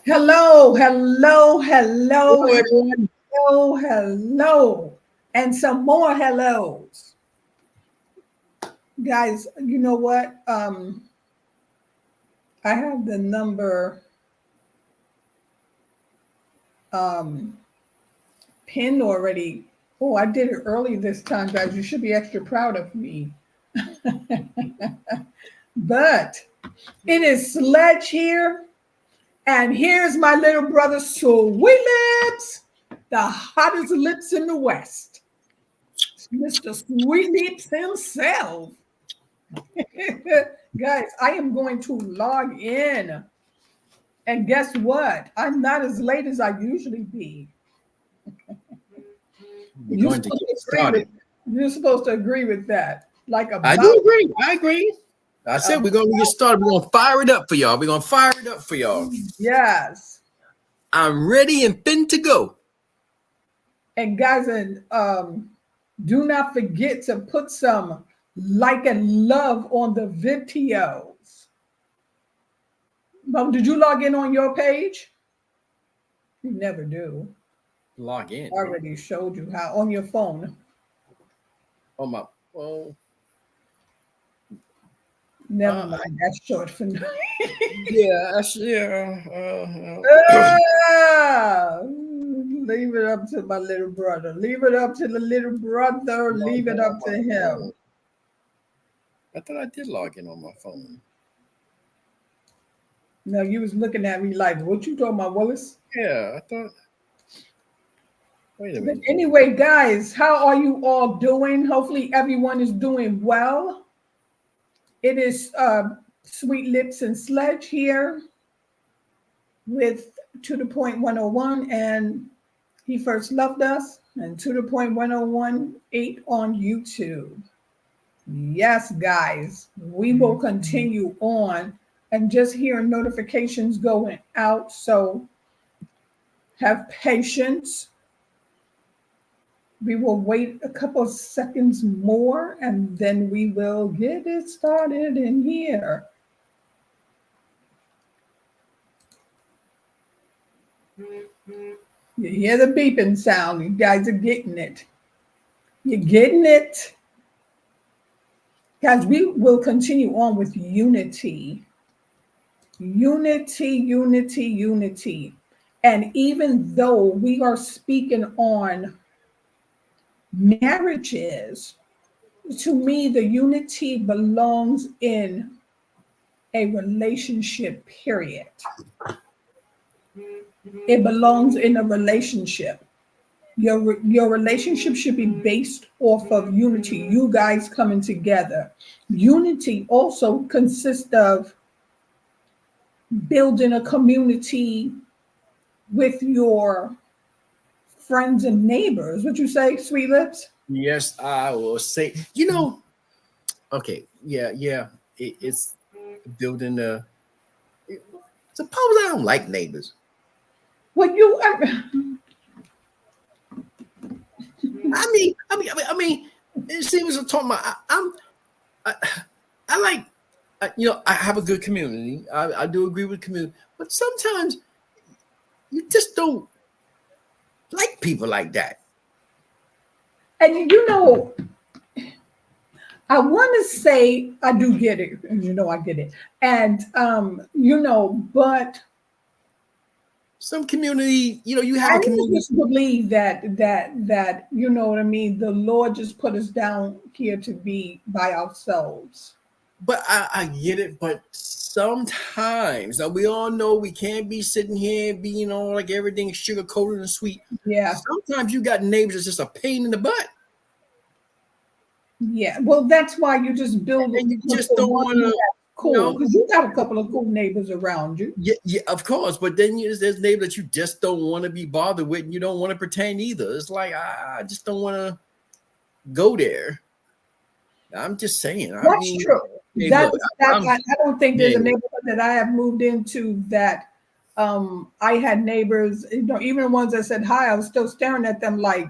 Hello, hello, hello, Hello, everyone. hello, hello, and some more hellos. Guys, you know what? I have the number um, pinned already. Oh, I did it early this time, guys. You should be extra proud of me. But it is Sledge here, and here's my little brother, Sweet Lips, the hottest lips in the West. Mr. Sweet Lips himself. Guys, I am going to log in. And guess what? I'm not as late as I usually be. We're You're going to supposed get to agree with started. you're supposed to agree with that. Like I do about agree. I agree. I said we're going to get started. We're going to fire it up for y'all. We're going to fire it up for y'all. yes. I'm ready and fin to go. And guys, and do not forget to put some like and love on the videos. Mom, did you log in on your page? You never do. Log I in already showed you how on your phone. on my phone. Never Uh, mind. That's short for now. yeah. Leave it up to my little brother. Leave it up to the little brother. Log Leave in it on up my to him. phone. I thought I did log in on my phone. Now you was looking at me like, what you talking about, Willis? Yeah, I thought. Wait a But minute. anyway, guys, how are you all doing? Hopefully everyone is doing well. It is Sweet Lips and Sledge here with To the Point 101 and He First Loved Us and To the Point 1018 on YouTube. Yes, guys, we will continue on and just hear notifications going out. So have patience. We will wait a couple of seconds more and then we will get it started in here. You hear the beeping sound. You guys are getting it. You're getting it. Guys, we will continue on with unity. Unity, unity, unity. And even though we are speaking on marriages, to me, the unity belongs in a relationship, period. It belongs in a relationship. Your relationship should be based off of unity, you guys coming together. Unity also consists of building a community with your friends and neighbors. What you say, Sweet Lips? Yes, I will say. Okay, yeah. It's building a. Suppose I don't like neighbors. Well, you I mean. It seems I'm talking about. I, I like. I have a good community. I do agree with community, but sometimes you just don't like people like that. and you know, I want to say I do get it, and you know I get it, and but Some community, you have I a community. just believe that you know what I mean. The Lord just put us down here to be by ourselves. But I get it, but sometimes now we all know we can't be sitting here being all like everything sugar coated and sweet. Yeah, Sometimes you got neighbors that's just a pain in the butt, yeah. Well, that's why you just build and you with just the don't one want to, that's you cool know. because you got a couple of cool neighbors around you. Yeah, of course. But then there's neighbors that you just don't want to be bothered with, and you don't want to pretend either. It's like I just don't want to go there. I'm just saying. I That's mean, true. hey, That look, is that. I'm I don't think there's a hey. neighborhood that I have moved into that I had neighbors. You know, even the ones that said hi, I was still staring at them like.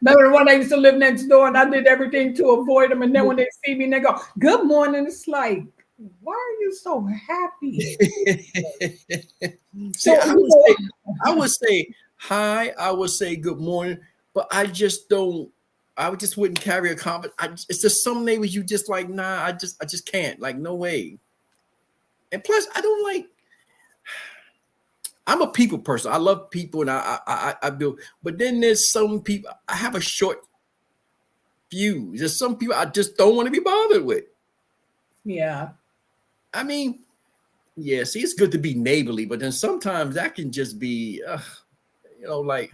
Remember the one I used to live next door, and I did everything to avoid them. And then when they see me, they go, "Good morning." It's like, why are you so happy? See, So, I would say hi, I would say good morning, but I just don't. I just wouldn't carry a comment. It's just some neighbors you just like, nah, I just can't. Like, no way. And plus, I don't like. I'm a people person. I love people, and I build. But then there's some people. I have a short fuse. There's some people I just don't want to be bothered with. yeah. I mean, yeah. See, it's good to be neighborly, but then sometimes that can just be, like,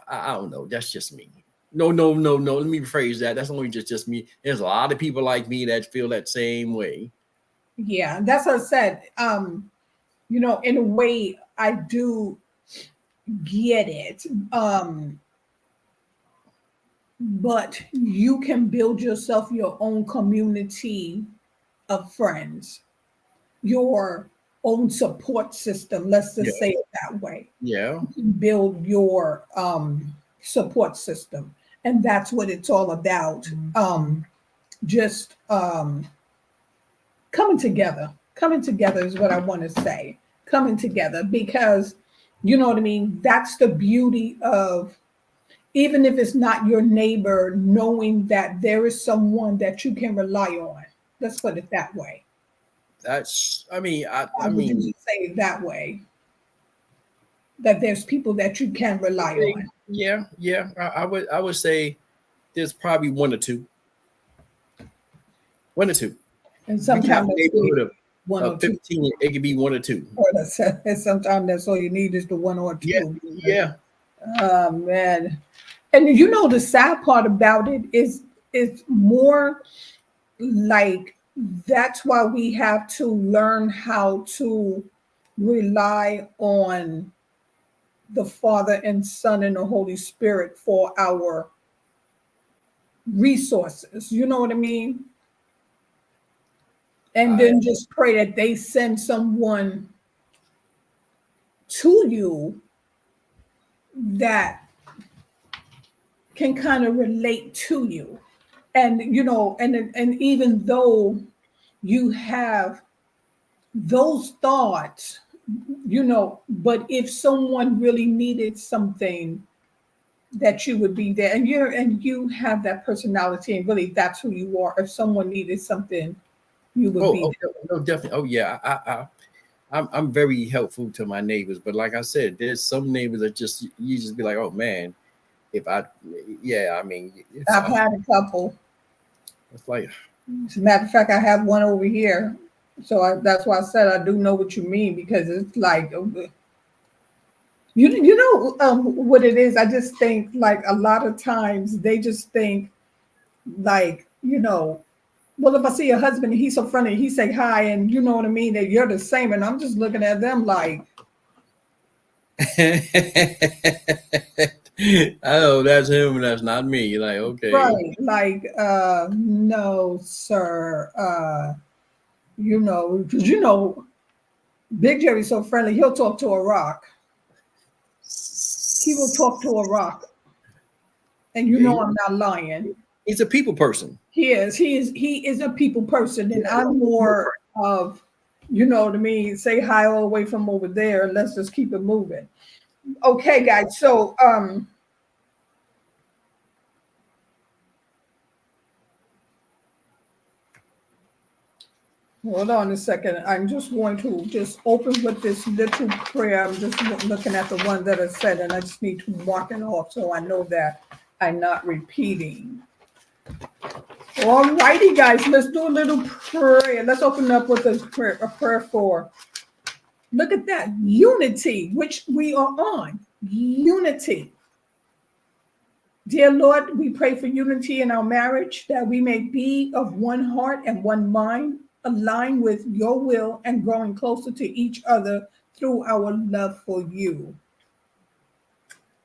I don't know. That's just me. No. Let me rephrase that. That's only just me. There's a lot of people like me that feel that same way. Yeah, that's what I said. In a way, I do get it. But you can build yourself your own community of friends, your own support system. Let's Yeah. just say it that way. Yeah. Build your support system, and that's what it's all about. Just coming together. Coming together is what I want to say. Coming together because you know what I mean. That's the beauty of, even if it's not your neighbor, knowing that there is someone that you can rely on. Let's put it that way. That's. I mean, I would just say it that way. That there's people that you can rely on. Yeah. I would say there's probably one or two. One or two. And We can have sometimes a that's neighborhood one or of two. 15. It could be one or two. And sometimes that's all you need is the one or two. Yeah. Oh man. And the sad part about it is it's more like that's why we have to learn how to rely on the Father and Son and the Holy Spirit for our resources. You know what I mean? And then just pray that they send someone to you that can kind of relate to you. And and even though you have those thoughts, but if someone really needed something, that you would be there, and you have that personality, and really that's who you are. If someone needed something, you would be there. No, definitely. Oh yeah, I'm very helpful to my neighbors, but like I said, there's some neighbors that you just be like, oh man, I mean, I've had a couple. It's like, as a matter of fact, I have one over here, so that's why I said I do know what you mean, because it's like what it is. I just think like a lot of times they just think like well, if I see a husband and he's so friendly, he say hi, and you know what I mean, that you're the same, and I'm just looking at them like, oh, that's him, that's not me. You're like, okay, right, like, no, sir, because Big Jerry's so friendly, he'll talk to a rock. He will talk to a rock, and I'm not lying. He's a people person. He is a people person, and I'm more of, you know what I mean, say hi all the way from over there, and let's just keep it moving. Okay, guys, so hold on a second. I'm just going to just open with this little prayer. I'm just looking at the one that I said, and I just need to mark it off so I know that I'm not repeating. All righty, guys, let's do a little prayer. Let's open up with a prayer for, look at that, unity, which we are on. Unity. Dear Lord, we pray for unity in our marriage, that we may be of one heart and one mind, aligned with your will and growing closer to each other through our love for you.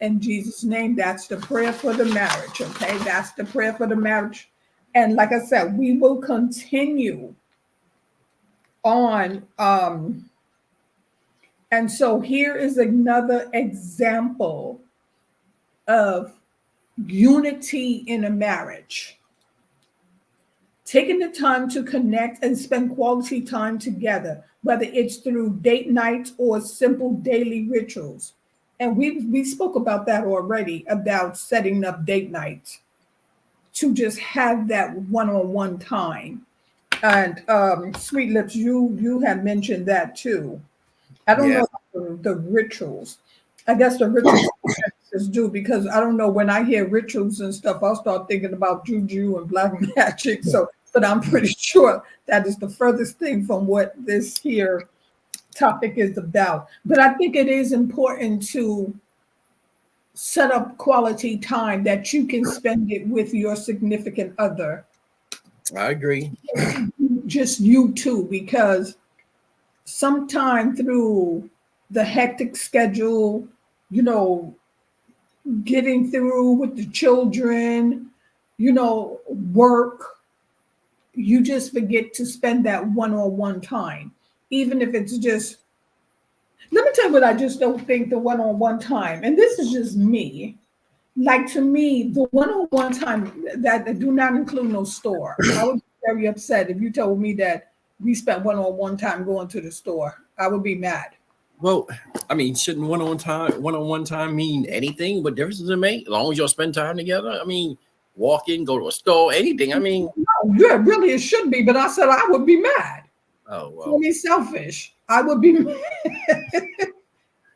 In Jesus' name, that's the prayer for the marriage, okay? That's the prayer for the marriage. And like I said, we will continue on. And so here is another example of unity in a marriage. taking the time to connect and spend quality time together, whether it's through date nights or simple daily rituals. And we spoke about that already, about setting up date nights to just have that one-on-one time. And Sweet Lips, you have mentioned that too. I don't Yeah. know the rituals. I guess the rituals is due because I don't know, when I hear rituals and stuff, I'll start thinking about juju and black magic. So, but I'm pretty sure that is the furthest thing from what this here topic is about. But I think it is important to set up quality time that you can spend it with your significant other, I agree. just you two, because sometime through the hectic schedule, you know, getting through with the children, work, you just forget to spend that one-on-one time. Even if it's just, let me tell you what I just don't think the one-on-one time, and this is just me. Like to me, the one-on-one time that do not include no store. I would be very upset if you told me that we spent one-on-one time going to the store. I would be mad. Well, I mean, shouldn't one-on-one time mean anything? What difference does it make? As long as y'all spend time together. I mean, walk in, go to a store, anything. I mean, No, yeah, really, it should be. But I said I would be mad. oh Call well. me selfish. I would be mad.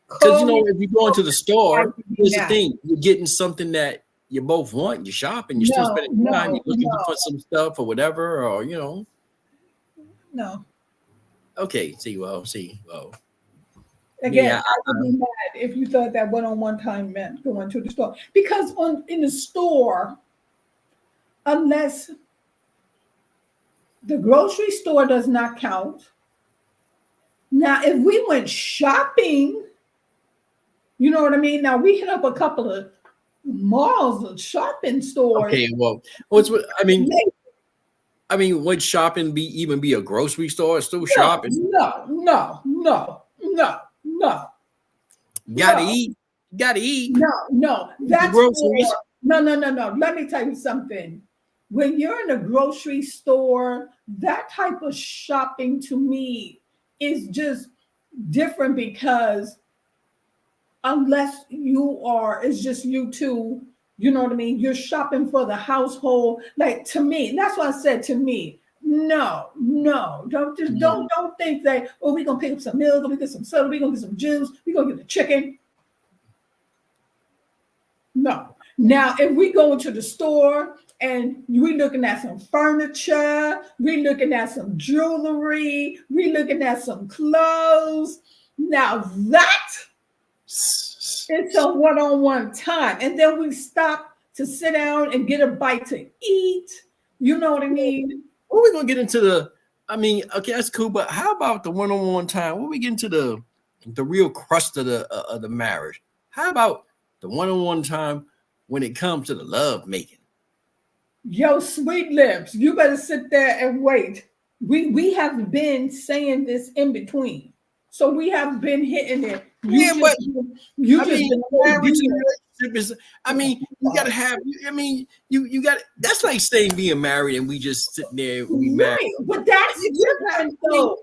Because Call me if you go into the I store, would be here's the mad. thing: you're getting something that you both want. You're shopping. You're still No, spending time. no, You're looking for some stuff or whatever, or no. Okay. See, well. Again, Yeah. I would be mad if you thought that one-on-one time meant going to the store. Because in the store, unless the grocery store does not count. Now, if we went shopping, you know what I mean? Now we hit up a couple of malls and shopping stores. Okay. Well, what's what I mean? I mean, would shopping even be a grocery store? It's still No, shopping. no, no, no, no, no, Gotta no, eat. Gotta eat. no, no. The That's groceries. for no, no, no, no. Let me tell you something. When you're in a grocery store, that type of shopping to me is just different because unless you are, it's just you two, you know what I mean? You're shopping for the household. Like to me, that's why I said to me, no, no, don't think that, oh, we're gonna pick up some milk, we get some soda, we're gonna get some juice, we're gonna get the chicken. No. Now, if we go into the store and we looking at some furniture, we looking at some jewelry, we looking at some clothes. Now that it's a one-on-one time. And then we stop to sit down and get a bite to eat. You know what I mean? Well, we're gonna get into the. I mean, okay, that's cool, but how about the one-on-one time? When we get into the real crust of the marriage, how about the one-on-one time when it comes to the love making? Yo, Sweet Lips, you better sit there and wait. We have been saying this in between. So we have been hitting it. Yeah, but You I just mean, been marriage deep. and relationship is. I mean, you gotta have. I mean, you got. That's like saying being married and we just sitting there. We married. Right, but that's different though.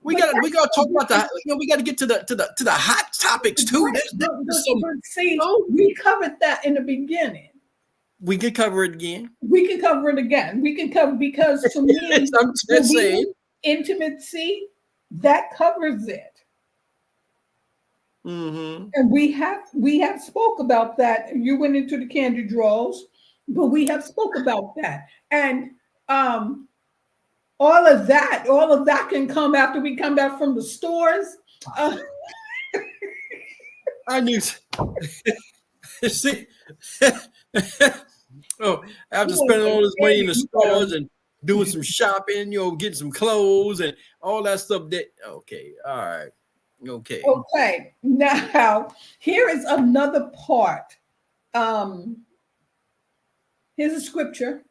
We gotta talk about the. We gotta get to the hot topics too. Right, There's some. but see, we covered that in the beginning. We could cover it again. We can cover it again. We can cover because to me, I'm just saying. Intimacy that covers it. Mm-hmm. And we have spoke about that. You went into the candy draws, but we have spoke about that. And all of that can come after we come back from the stores. I knew. See, oh, after spending all this money in the stores and doing some shopping, getting some clothes and all that stuff. Okay, all right, okay. Okay, now here is another part. Here's a scripture.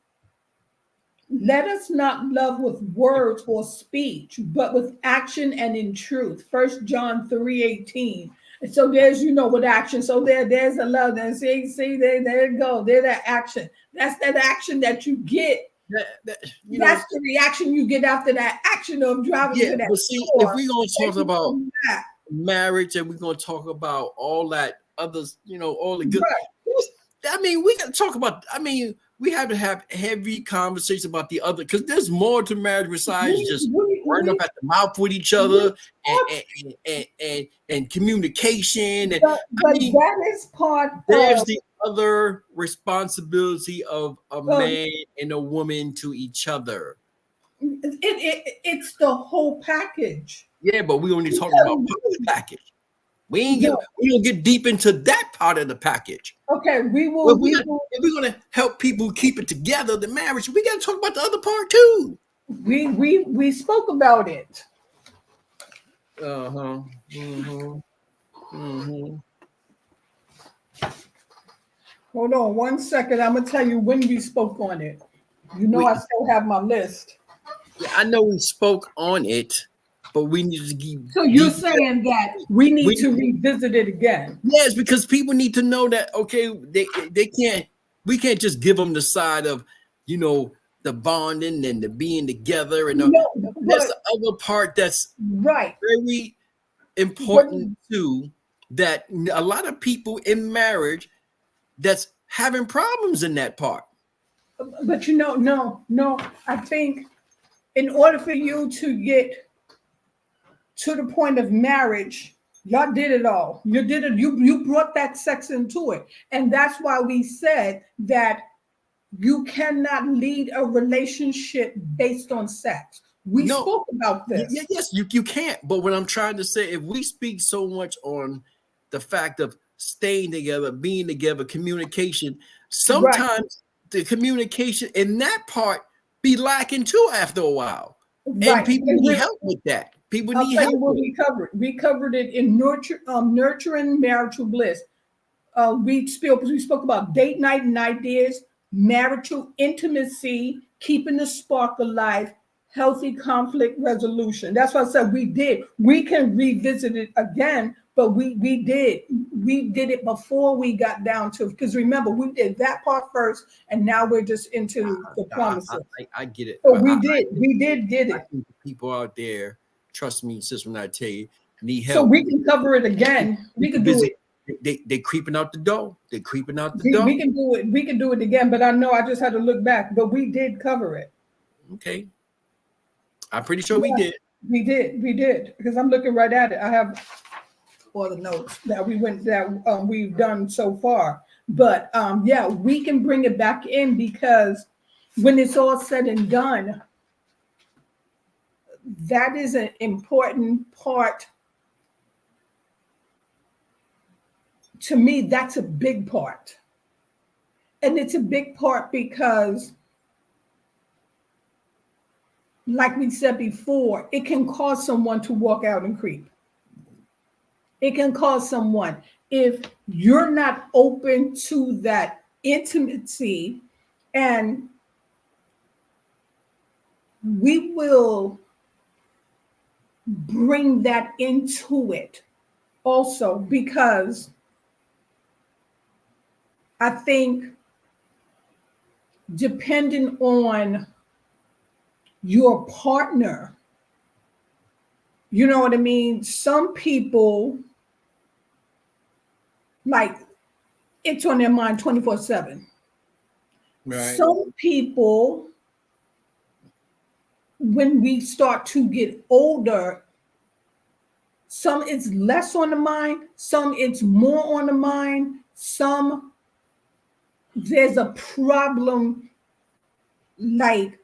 Let us not love with words or speech, but with action and in truth. 1 John 3:18. And so there's, with action. So there's a love. There, see, there you go. There's that action. That's that action that you get That's the reaction you get after that action of driving to that but see, store. if we're going to talk about marriage and we're going to talk about all that others, all the good. Right. I mean, we got to talk about, we have to have heavy conversation about the other, because there's more to marriage besides just running up at the mouth with each other and communication. And but that is part there's the other responsibility of a man and a woman to each other. It's the whole package. Yeah, but we only talking about part of the package. We don't get deep into that part of the package. Okay, we will. If we're gonna help people keep it together, the marriage, we got to talk about the other part too. We spoke about it. Hold on 1 second. I'm gonna tell you when we spoke on it. I still have my list. Yeah, I know we spoke on it, but we need to keep. So you're saying that we need to revisit it again? Yes, because people need to know that they can't. We can't just give them the side of the bonding and the being together, and that's the other part that's very important too. That a lot of people in marriage that's having problems in that part. But no. I think in order for you to get to the point of marriage, y'all did it all. You did it. You brought that sex into it. And that's why we said that you cannot lead a relationship based on sex. We spoke about this. Yes, you can't. But what I'm trying to say, if we speak so much on the fact of staying together, being together, communication, sometimes the communication in that part be lacking too after a while. And people need help with that. People need help. We covered it in nurturing marital bliss. We spoke about date night and ideas, marital intimacy, keeping the spark alive, healthy conflict resolution. That's what I said we did. We can revisit it again, but we did it before we got down to, because remember, we did that part first, and now we're just into the promises. I get it. So we did get it. People out there, trust me, sis, when I tell you, need help. So we can cover it again. We can do it. They creeping out the door. They're creeping out the door. We can do it. We can do it again, but I know I just had to look back. But we did cover it. Okay. I'm pretty sure we did. We did. Because I'm looking right at it. I have all the notes that we've done so far. But we can bring it back in, because when it's all said and done, that is an important part. To me, that's a big part. And it's a big part because, like we said before, it can cause someone to walk out and creep. It can cause someone, if you're not open to that intimacy, and we will bring that into it also, because I think depending on your partner, you know what I mean? Some people, like, it's on their mind 24/7. Right. Some people, when we start to get older, some it's less on the mind, some it's more on the mind, some there's a problem, like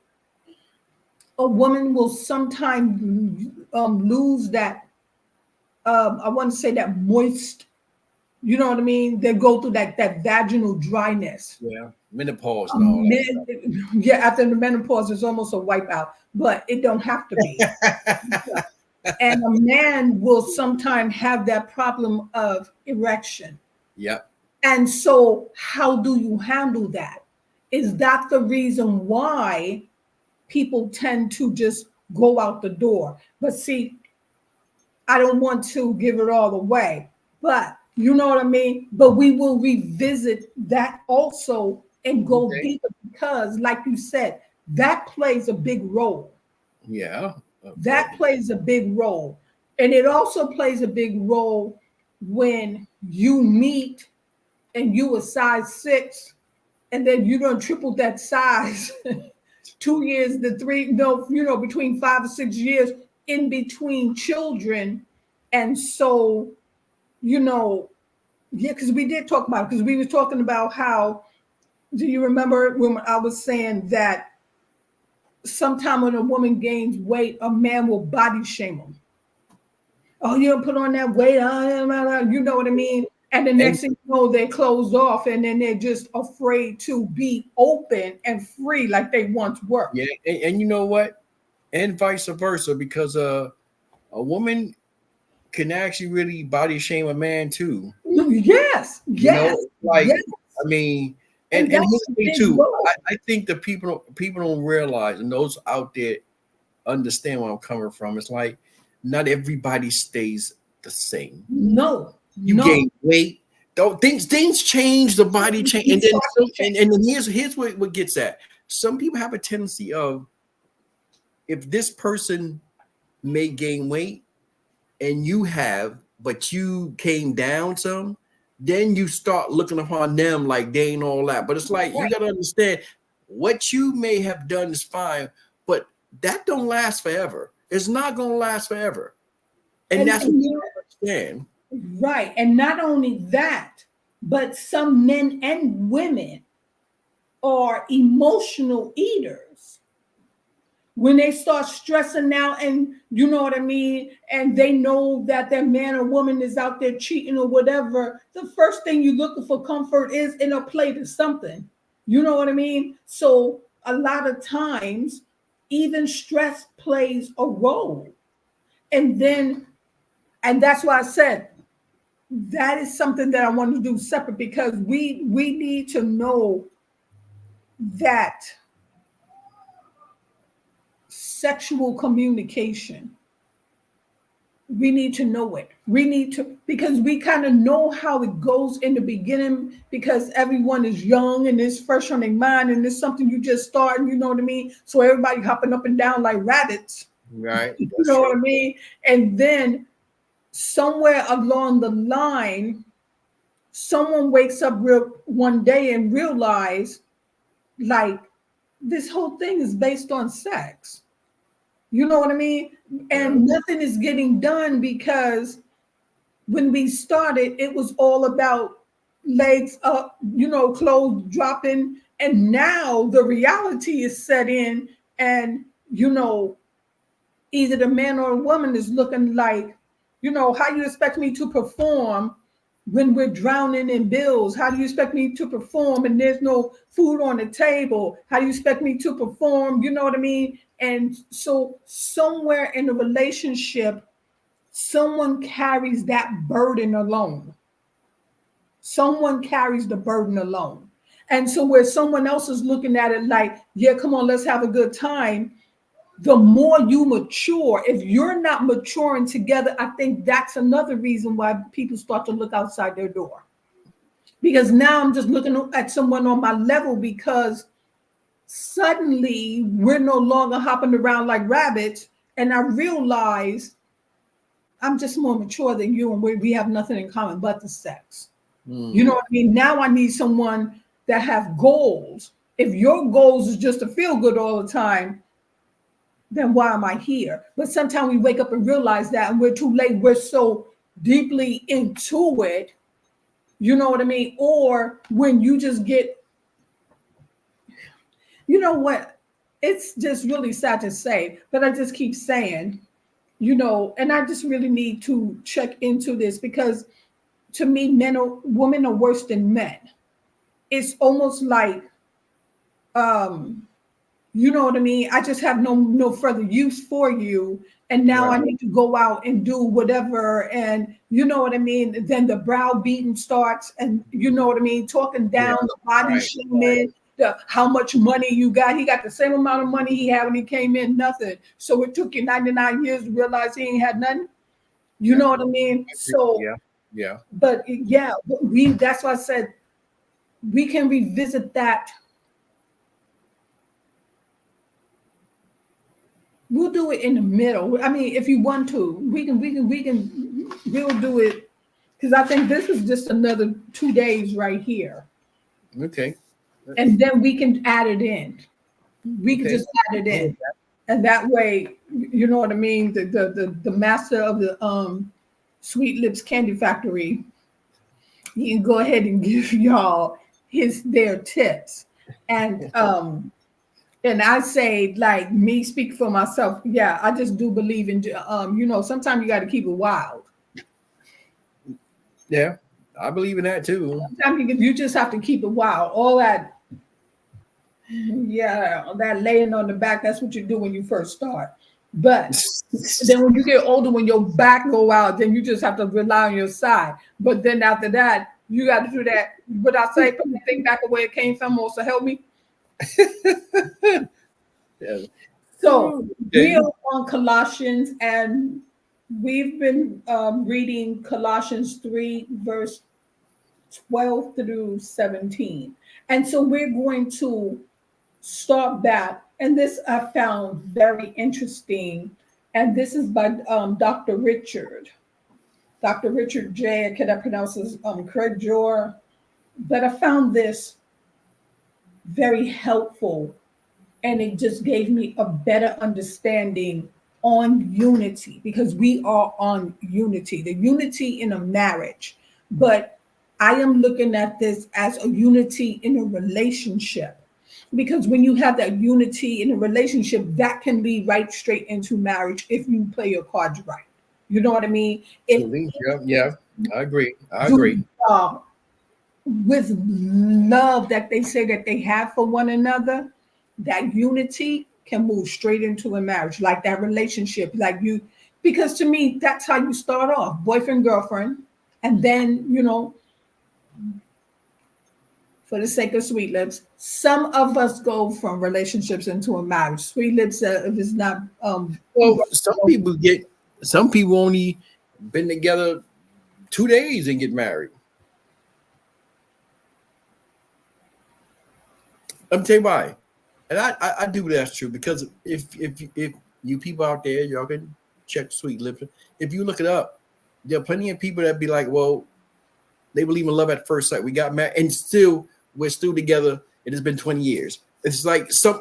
a woman will sometimes lose that, I want to say that moist, you know what I mean? They go through that vaginal dryness. Yeah, menopause. After the menopause, it's almost a wipeout, but it don't have to be. And a man will sometimes have that problem of erection. Yep. And so how do you handle that? Is that the reason why people tend to just go out the door? But see, I don't want to give it all away, but you know what I mean? But we will revisit that also and go deeper, because like you said, that plays a big role. Yeah. That plays a big role. And it also plays a big role when you meet and you a size 6 and then you don't triple that size 2 years to three, no, between 5 or 6 years in between children. And so, yeah, because we did talk about it, because we were talking about how, do you remember when I was saying that sometime when a woman gains weight, a man will body shame them? Oh, you don't put on that weight, you know what I mean? And the And next thing you know, they're closed off and then they're just afraid to be open and free like they once were. yeah, and you know what? And vice versa, because a woman can actually really body shame a man too. Yes, You know, yes, like, yes. I mean, And and that's here's the the thing big too. role. I think that people don't realize, and those out there understand where I'm coming from. It's like not everybody stays the same. No, You no. gain weight. Though things change, the body change, You and then start some, to change. and then here's what gets at. Some people have a tendency of, if this person may gain weight and you have, but you came down some, then you start looking upon them like they ain't all that. But it's like, you Right. got to understand, what you may have done is fine, but that don't last forever. It's not going to last forever. And And, that's what and you understand. right. And not only that, but some men and women are emotional eaters. When they start stressing out, and you know what I mean, and they know that their man or woman is out there cheating or whatever, the first thing you're looking for comfort is in a plate of something. You know what I mean? So a lot of times, even stress plays a role. And then, and that's why I said that is something that I want to do separate, because we need to know that sexual communication, we need to know it. We need to, because we kind of know how it goes in the beginning, because everyone is young and it's fresh on their mind and it's something you just start, you know what I mean? So everybody hopping up and down like rabbits, Right. you That's know true. what I mean? And then somewhere along the line, someone wakes up real one day and realize, like, this whole thing is based on sex. You know what I mean? Yeah. And nothing is getting done, because when we started, it was all about legs up, clothes dropping. And now the reality is set in, and, either the man or a woman is looking like, how you expect me to perform when we're drowning in bills? How do you expect me to perform and there's no food on the table? How do you expect me to perform? You know what I mean? And so somewhere in the relationship, someone carries that burden alone. Someone carries the burden alone. And so where someone else is looking at it like, yeah, come on, let's have a good time. The more you mature, if you're not maturing together, I think that's another reason why people start to look outside their door. Because now I'm just looking at someone on my level, because suddenly we're no longer hopping around like rabbits. And I realize I'm just more mature than you, and we have nothing in common but the sex. You know Mm. what I mean? Now I need someone that have goals. If your goals is just to feel good all the time, then why am I here? But sometimes we wake up and realize that, and we're too late. We're so deeply into it. You know what I mean? Or when you just get, you know what? It's just really sad to say, but I just keep saying, and I just really need to check into this, because to me, women are worse than men. It's almost like, um, you know what I mean? I just have no further use for you. And now I Right. need to go out and do whatever. And you know what I mean? Then the browbeating starts, and you know what I mean? Talking Yeah. down, the body Right. Right. shaming, the how much money you got. He got the same amount of money he had when he came in, nothing. So it took you 99 years to realize he ain't had nothing. You Yeah. know what I mean? So, Yeah. Yeah. but yeah, that's why I said we can revisit that We'll do it in the middle. I mean, if you want to, we'll do it because I think this is just another 2 days right here, Okay. and then we can add it in. We could Okay. just add it in, and that way, you know what I mean. The master of the Sweet Lips Candy Factory, he can go ahead and give y'all their tips, and and I say, like me, speak for myself. Yeah, I just do believe in, sometimes you got to keep it wild. Yeah, I believe in that too. Sometimes you just have to keep it wild. All that, yeah, that laying on the back, that's what you do when you first start. But then when you get older, when your back go out, then you just have to rely on your side. But then after that, you got to do that. What I say, put the thing back where it came from, also help me. Yeah. So we Okay. are on Colossians, and we've been reading Colossians 3, verse 12 through 17. And so we're going to start back. And this I found very interesting. And this is by Dr. Richard. Dr. Richard J. I cannot pronounce his correct Jor. But I found this very helpful, and it just gave me a better understanding on unity, because we are on unity, the unity in a marriage. But I am looking at this as a unity in a relationship, because when you have that unity in a relationship, that can lead right straight into marriage if you play your cards right. You know what I mean? If Absolutely. Yeah. Yeah. I agree. I do agree. the job with love that they say that they have for one another, that unity can move straight into a marriage, like that relationship, like you, because to me, that's how you start off, boyfriend, girlfriend. And then, for the sake of Sweet Lips, some of us go from relationships into a marriage. Sweet Lips, if it's not, Well, some people only been together 2 days and get married. Let me tell you why. And I do believe that's true, because if you people out there, y'all can check Sweet Lips. If you look it up, there are plenty of people that be like, well, they believe in love at first sight. We got married and we're still together. It has been 20 years. It's like some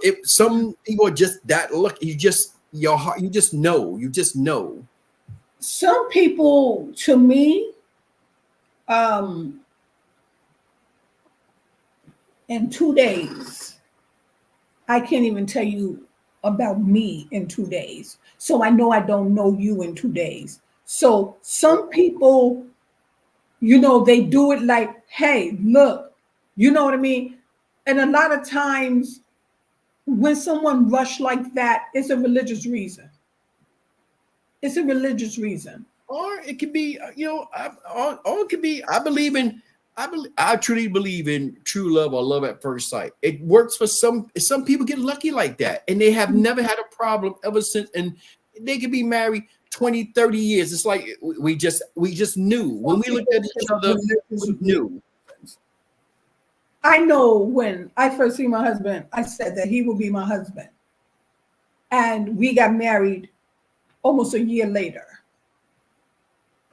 people are just that lucky. Your heart, you just know. some people, to me, um, in 2 days, I can't even tell you about me in 2 days. So I know I don't know you in 2 days. So some people, they do it like, hey, look, you know what I mean? And a lot of times when someone rush like that, it's a religious reason. It's a religious reason. Or it could be, or it could be. I truly believe in true love or love at first sight. It works for some. Some people get lucky like that, and they have never had a problem ever since. And they could be married 20, 30 years. It's like we just knew when Some we looked people, at each it's other. religious We knew. reasons. I know when I first see my husband, I said that he will be my husband. And we got married almost a year later.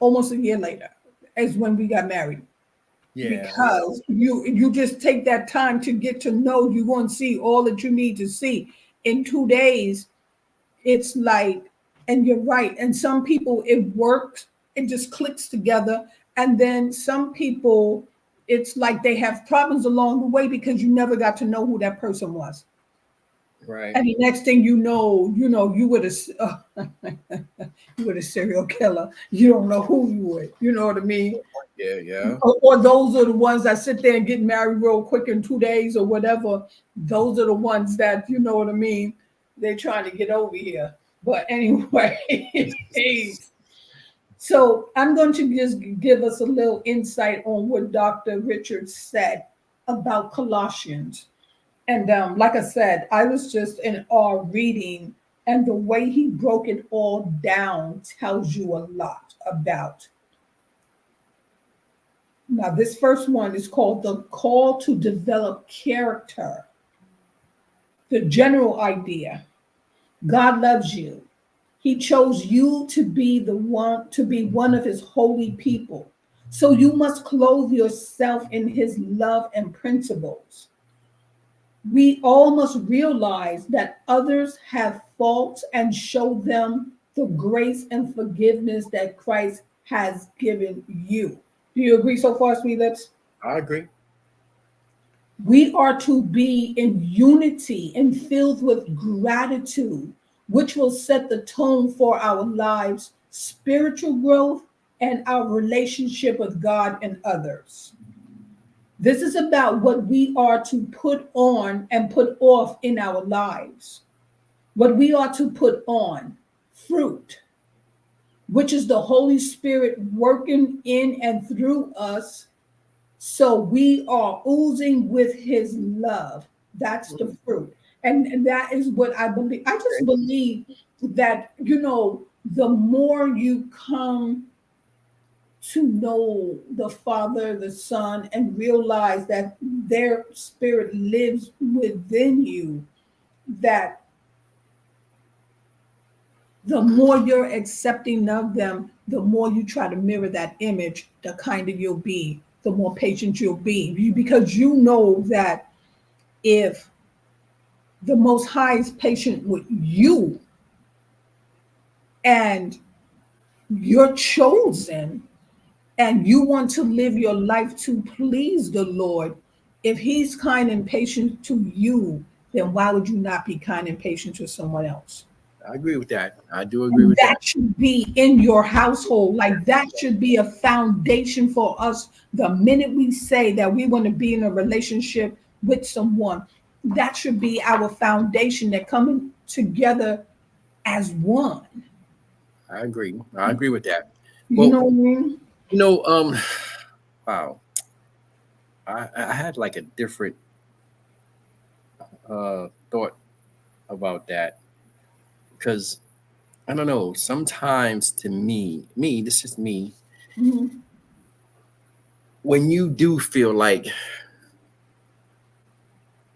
Almost a year later is when we got married, Yeah, because you just take that time to get to know. You want to see all that you need to see in 2 days. It's like, and you're right, and some people it works, it just clicks together. And then some people, it's like they have problems along the way because you never got to know who that person was. right. And the next thing you would have you were a serial killer. You don't know who you were. You know what I mean? Yeah, yeah. Or those are the ones that sit there and get married real quick in 2 days or whatever. Those are the ones that, you know what I mean, they're trying to get over here. But anyway, so I'm going to just give us a little insight on what Dr. Richards said about Colossians. And like I said, I was just in awe reading, and the way he broke it all down tells you a lot about. Now, this first one is called The Call to Develop Character. The general idea: God loves you. He chose you to be one of his holy people. So you must clothe yourself in his love and principles. We all must realize that others have faults and show them the grace and forgiveness that Christ has given you. Do you agree so far, Sweet Lips? I agree. We are to be in unity and filled with gratitude, which will set the tone for our lives, spiritual growth, and our relationship with God and others. This is about what we are to put on and put off in our lives. What we are to put on fruit, which is the Holy Spirit working in and through us. So we are oozing with his love. That's the fruit. And that is what I believe. I just believe that, the more you come to know the Father, the Son, and realize that their spirit lives within you, that the more you're accepting of them, the more you try to mirror that image, the kinder you'll be, the more patient you'll be. Because you know that if the Most High is patient with you and you're chosen and you want to live your life to please the Lord, if he's kind and patient to you, then why would you not be kind and patient to someone else? I agree with that. I do agree And with that. that should be in your household. Like that should be a foundation for us. The minute we say that we want to be in a relationship with someone, that should be our foundation, that coming together as one. I agree. I agree with that. You Well, know what I mean? you know, um, wow. I had like a different thought about that because I don't know. Sometimes to me, this is me. Mhm. When you do feel like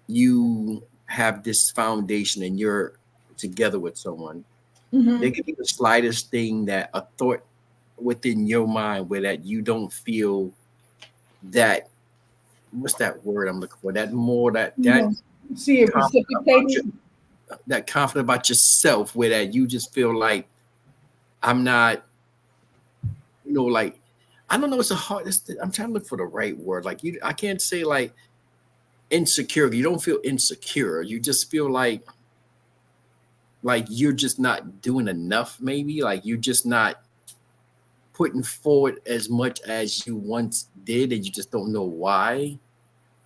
you have this foundation and you're together with someone, there Mhm. could be the slightest thing, that a thought within your mind where that you don't feel that, what's that word I'm looking for? That more You know, see it confident about reciprocated. that confident about yourself, where that you just feel like I'm not, like, I don't know. It's a hard. I'm trying to look for the right word. Like I can't say like insecure. You don't feel insecure. You just feel like you're just not doing enough. Maybe like you're just not putting forward as much as you once did, and you just don't know why.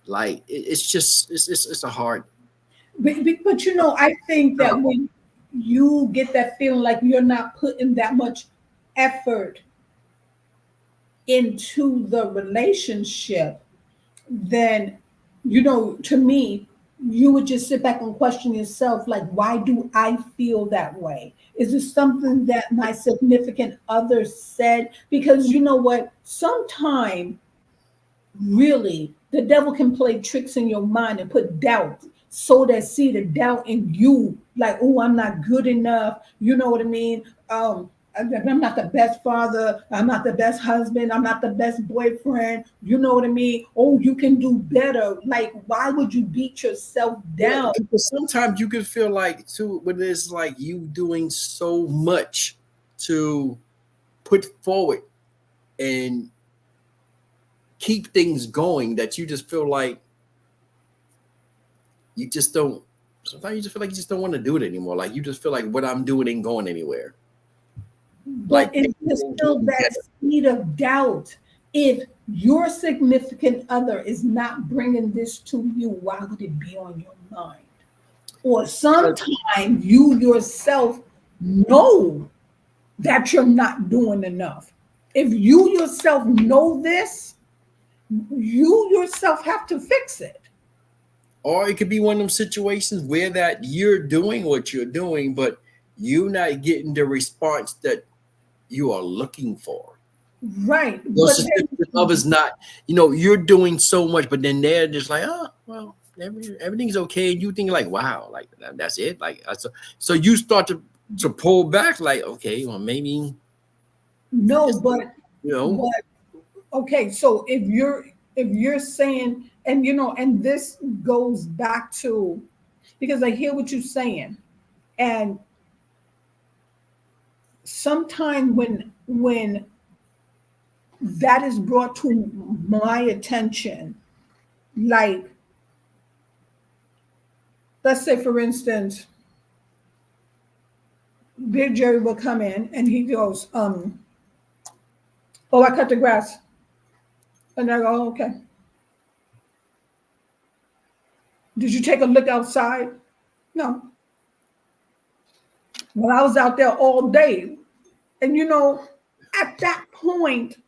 Like it's just it's a hard. But I think that when you get that feeling like you're not putting that much effort into the relationship, then, to me, you would just sit back and question yourself, like, why do I feel that way? Is it something that my significant other said? Because you know what? Sometimes, really, the devil can play tricks in your mind and put doubt, sow that seed of doubt in you, like, oh, I'm not good enough. You know what I mean? I'm not the best father. I'm not the best husband. I'm not the best boyfriend. You know what I mean? Oh, you can do better. Like, why would you beat yourself Yeah, down? because sometimes you can feel like too, when it's like you doing so much to put forward and keep things going, that you just feel like you just don't. Sometimes you just feel like you just don't want to do it anymore. Like you just feel like what I'm doing ain't going anywhere. But Like it's making just things still even that better. seed of doubt. If your significant other is not bringing this to you, why would it be on your mind? Or Because sometimes you yourself know that you're not doing enough. If you yourself know this, you yourself have to fix it. or it could be one of them situations where that you're doing what you're doing, but you're not getting the response that you are looking for. Right. But Versus if others not, you're doing so much, but then they're just like, oh, well. everything's okay, and you think like, wow, like that's it. Like so you start to pull back, like, okay, well maybe No, it's, you know, but okay, so if you're saying, and and this goes back to, because I hear what you're saying, and sometimes when that is brought to my attention, like, let's say for instance, Big Jerry will come in and he goes, oh, I cut the grass. And I go, "Oh, okay. Did you take a look outside?" No. Well, I was out there all day. And at that point,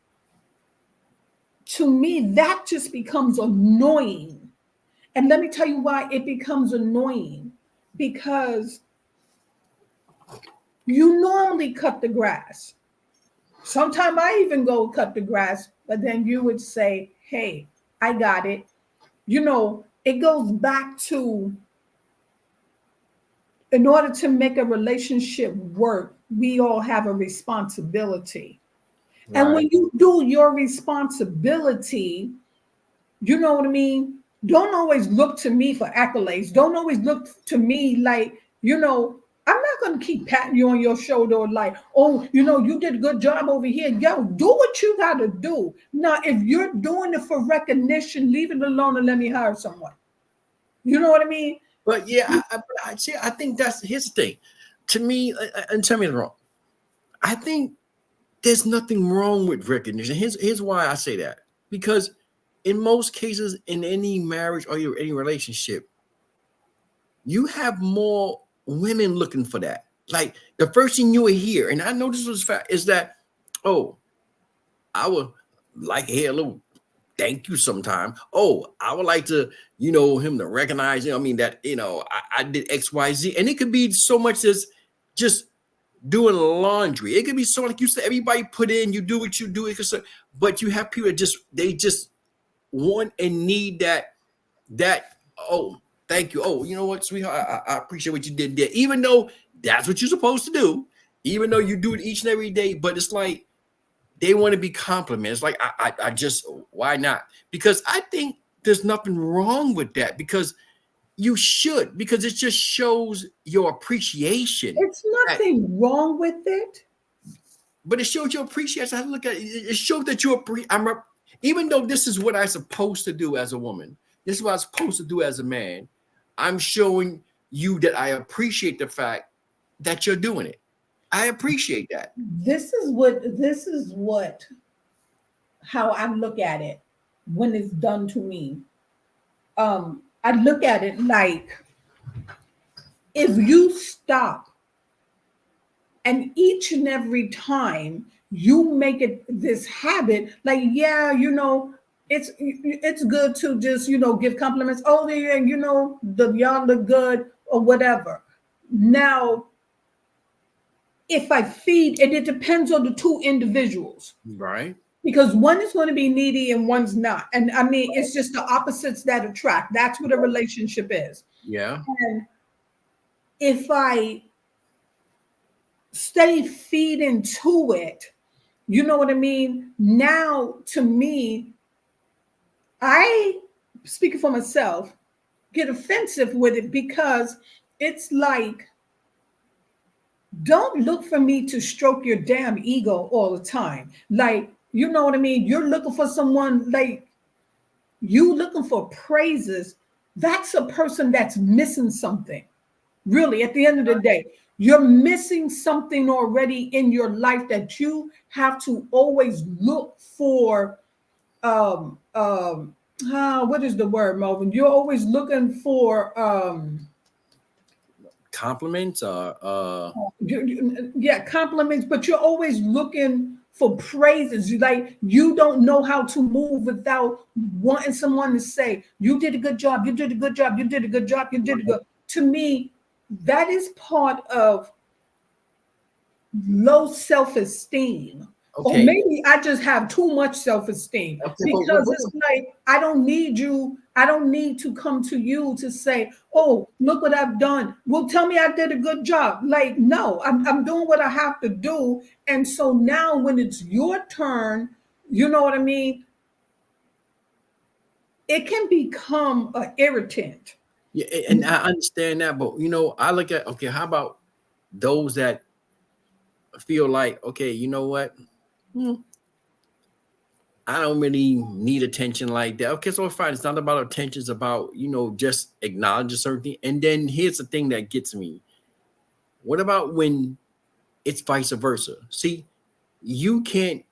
to me, that just becomes annoying. And let me tell you why it becomes annoying. Because you normally cut the grass. Sometimes I even go cut the grass, but then you would say, hey, I got it. It goes back to, in order to make a relationship work, we all have a responsibility. And right. when you do your responsibility, you know what I mean? Don't always look to me for accolades. Don't always look to me like, I'm not going to keep patting you on your shoulder like, oh, you did a good job over here. Yo, do what you got to do. Now, if you're doing it for recognition, leave it alone and let me hire someone. You know what I mean? But yeah, I see. I think that's his thing. To me, and tell me wrong. I think there's nothing wrong with recognition. Here's why I say that. Because in most cases, in any marriage or any relationship, you have more women looking for that. Like the first thing you will hear, and I know this was fact, is that, oh, I would like to hear a little thank you sometime. Oh, I would like to, him to recognize, I mean, that, I did XYZ. And it could be so much as just doing laundry. It could be so, like you said, everybody put in, you do what you do, but you have people that they just want and need that, oh, thank you. Oh, you know what, sweetheart, I appreciate what you did there. Even though that's what you're supposed to do, even though you do it each and every day, but it's like, they want to be complimented. Like, I just, why not? Because I think there's nothing wrong with that, because you should, because it just shows your appreciation. It's nothing wrong with it. But it shows your appreciation. I look at it, it shows that you're, even though this is what I'm supposed to do as a woman, this is what I'm supposed to do as a man, I'm showing you that I appreciate the fact that you're doing it. I appreciate that. This is what how I look at it when it's done to me. I look at it like, if you stop and each and every time you make it this habit, like, yeah, it's good to just give compliments. Oh yeah, the y'all look good or whatever. Now, if I feed, and it depends on the two individuals, Right. because one is going to be needy and one's not. And I mean, it's just the opposites that attract. That's what a relationship is. Yeah. And if I stay feeding to it, you know what I mean? Now, to me, I, speaking for myself, get offensive with it, because it's like, don't look for me to stroke your damn ego all the time. Like, you know what I mean? You're looking for someone, like, you looking for praises. That's a person that's missing something. Really, at the end of the day, you're missing something already in your life, that you have to always look for. What is the word, Melvin? You're always looking for Compliments yeah, compliments, but you're always looking for praises. You don't know how to move without wanting someone to say, you did a good job, you did a good job, you did a good job, you did a good. To me, that is part of low self-esteem. Or Okay. maybe I just have too much self-esteem, Okay. because it's like I don't need you. I don't need to come to you to say, "Oh, look what I've done." Well, tell me I did a good job. Like, no, I'm doing what I have to do. And so now when it's your turn, you know what I mean? It can become an irritant. Yeah, and I understand that, but I look at, okay, how about those that feel like, okay, you know what? Hmm, I don't really need attention like that. Okay, so fine. It's not about attention. It's about, just acknowledge a certain thing. And then here's the thing that gets me. What about when it's vice versa? See, you can't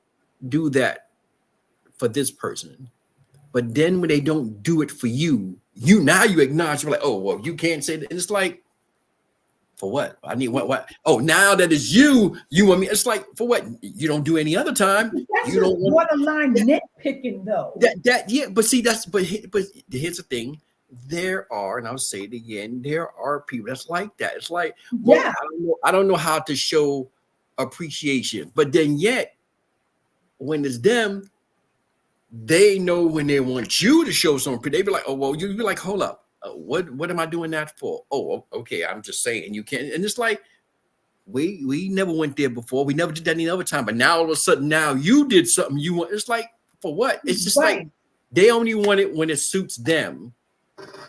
do that for this person. But then when they don't do it for you, now you acknowledge, you're like, oh, well, you can't say that. And it's like, for what? I need what? Oh, now that it's you want me. It's like, for what? You don't do any other time. That's You just don't want borderline nitpicking, though. that. Yeah, but see, but here's the thing. There are, and I'll say it again, there are people that's like that. It's like, well, Yeah, I don't know how to show appreciation, but then yet when it's them, they know when they want you to show something. They be like, oh, well, you're like, hold up. What am I doing that for? Oh, okay. I'm just saying you can't. And it's like, we never went there before. We never did that any other time. But now all of a sudden, now you did something you want. It's like, for what? It's just like right. they only want it when it suits them.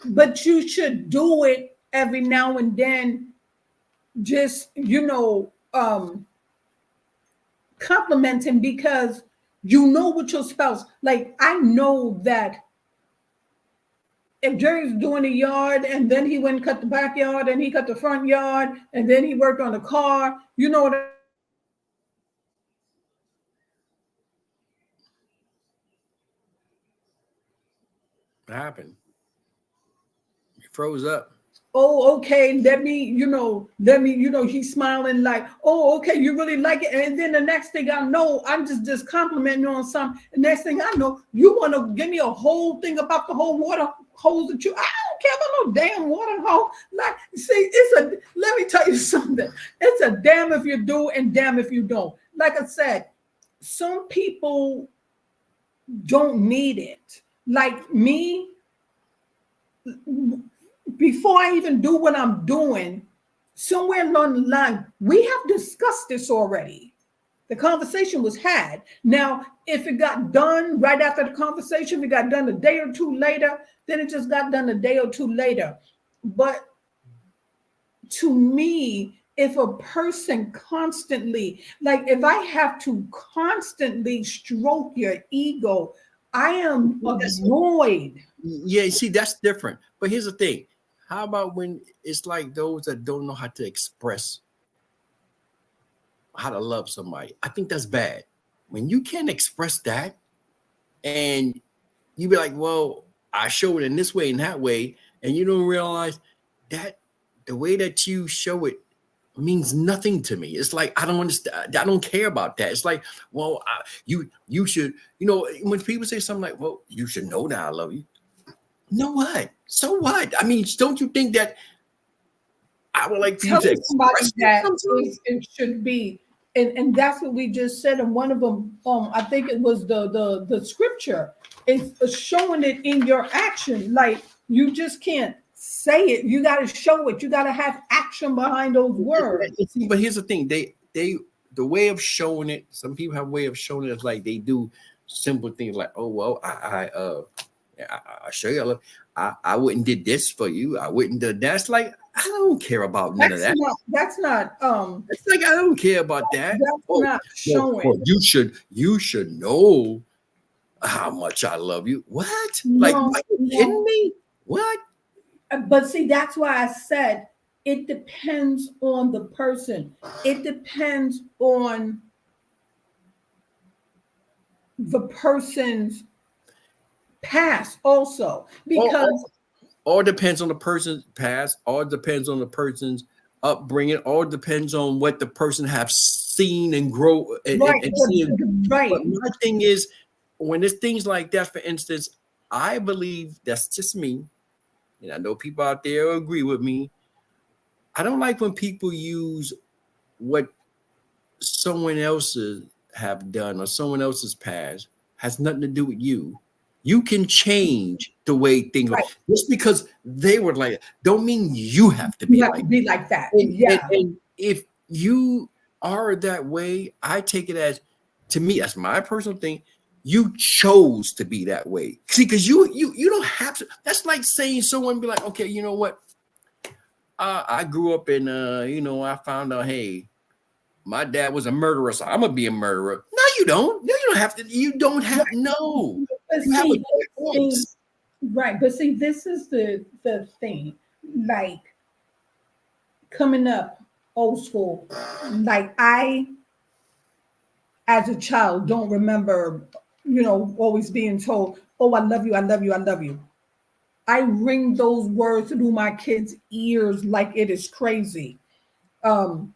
But you should do it every now and then. Just complimenting, because you know what your spouse, like, I know that if Jerry's doing the yard and then he went and cut the backyard and he cut the front yard and then he worked on the car, you know what What happened? He froze up. oh, okay, he's smiling like, oh, okay, you really like it. And then the next thing I know, I'm just complimenting on something. The next thing I know, you want to give me a whole thing about the whole water hose that I don't care about no damn water hose. Like, see, let me tell you something. It's a damn if you do and damn if you don't. Like I said, some people don't need it. Like me, before I even do what I'm doing, somewhere along the line, we have discussed this already. The conversation was had. Now, if it got done right after the conversation, if it got done a day or two later, then it just got done a day or two later. But to me, if a person constantly, like if I have to constantly stroke your ego, I am annoyed. Yeah, see, that's different. But here's the thing. How about when it's like those that don't know how to express how to love somebody? I think that's bad. When you can't express that and you be like, well, I show it in this way and that way, and you don't realize that the way that you show it means nothing to me. It's like I don't understand. I don't care about that. It's like, well, you should, when people say something like, well, you should know that I love you. Know what? So what? I mean, don't you think that I would like for you to Telling somebody express that something? it should be, and that's what we just said. And one of them, I think it was the scripture. It's showing it in your action. Like, you just can't say it. You got to show it. You got to have action behind those words. But here's the thing: the way of showing it. Some people have a way of showing it. Is like they do simple things like, oh well, I show you. I wouldn't did this for you. I wouldn't do that's like I don't care about none of that. That's not. It's like I don't care about that. That's not showing. Well, you should know how much I love you. What? Like, No, are you no. kidding me? What? But see, that's why I said it depends on the person. It depends on the person's past also, because All depends on the person's past. All depends on the person's upbringing. All depends on what the person have seen and grow and seen. right. But my thing is, when there's things like that, for instance, I believe that's just me, and I know people out there agree with me. I don't like when people use what someone else's have done or someone else's past has nothing to do with you. You can change the way things are. Right. Just because they were like that, don't mean you have to You be have to like be like that. that. Yeah. And if you are that way, I take it as, to me, that's my personal thing. You chose to be that way. See, because you don't have to. That's like saying someone be like, okay, you know what? I grew up in I found out, hey, my dad was a murderer, so I'm gonna be a murderer. No, you don't. No, you don't have to. You don't have no. But You have a see, choice. right. But see, this is the thing. Like coming up old school, like I, as a child, don't remember, always being told, "Oh, I love you, I love you, I love you." I ring those words through my kids' ears like it is crazy. Um,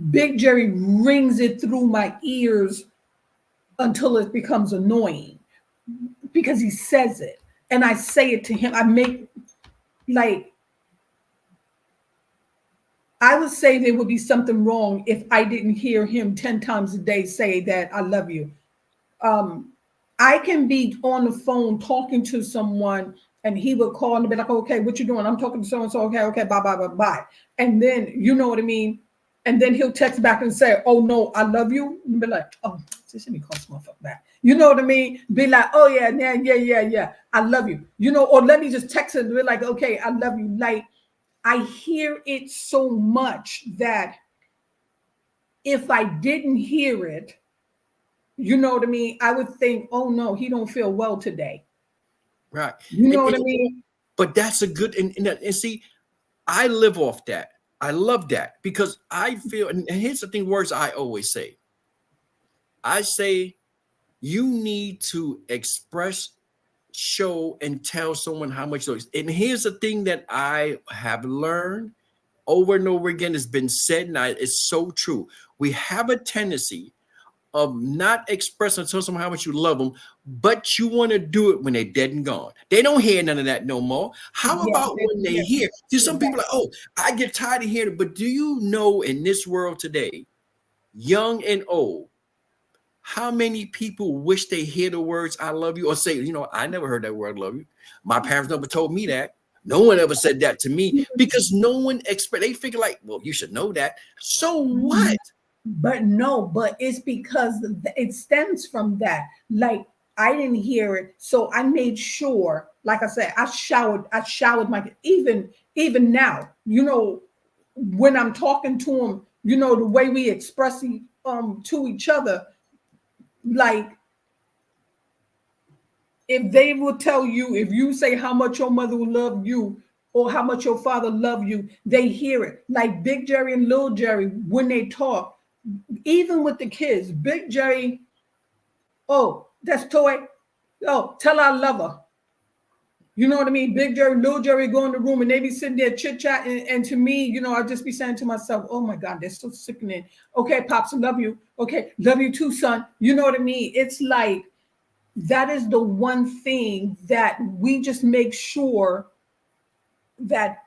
Big Jerry rings it through my ears until it becomes annoying because he says it. And I say it to him. I make like I would say there would be something wrong if I didn't hear him 10 times a day say that I love you. Um, I can be on the phone talking to someone and he would call and be like, okay, what you doing? I'm talking to someone, so okay, okay, bye, bye, bye, bye. And then you know what I mean? And then he'll text back and say, oh no, I love you. And be like, oh, just let me call this motherfucker back. You know what I mean? Be like, oh yeah, yeah, yeah, yeah, yeah. I love you. Or let me just text him and be like, okay, I love you. Like I hear it so much that if I didn't hear it, you know what I mean? I would think, oh no, he don't feel well today. Right. You And, know what and- I mean? but that's a good and see, I live off that. I love that because I feel, and here's the thing, words I always say. I say you need to express, show, and tell someone how much you. And here's the thing that I have learned over and over again. Has been said, and it's so true. We have a tendency of not expressing to someone how much you love them, but you want to do it when they're dead and gone. They don't hear none of that no more. How Yeah, about when they hear? Do some people like, oh, I get tired of hearing it. But do you know in this world today, young and old, how many people wish they hear the words "I love you" or say, I never heard that word "I love you." My parents never told me that. No one ever said that to me because no one expect. They figure like, well, you should know that. So what? but no, but it's because it stems from that. Like I didn't hear it, so I made sure. Like I said, I showered my even now. When I'm talking to him, the way we express to each other, like if they will tell you, if you say how much your mother will love you or how much your father love you, they hear it. Like Big Jerry and Little Jerry, when they talk, even with the kids, Big Jerry, oh, that's Toy. Oh, tell her I love her. You know what I mean? Big Jerry, Little Jerry go in the room and they be sitting there chit chatting. And to me, I'll just be saying to myself, oh my God, they're so sickening. Okay, Pops, I love you. Okay, love you too, son. You know what I mean? It's like, that is the one thing that we just make sure that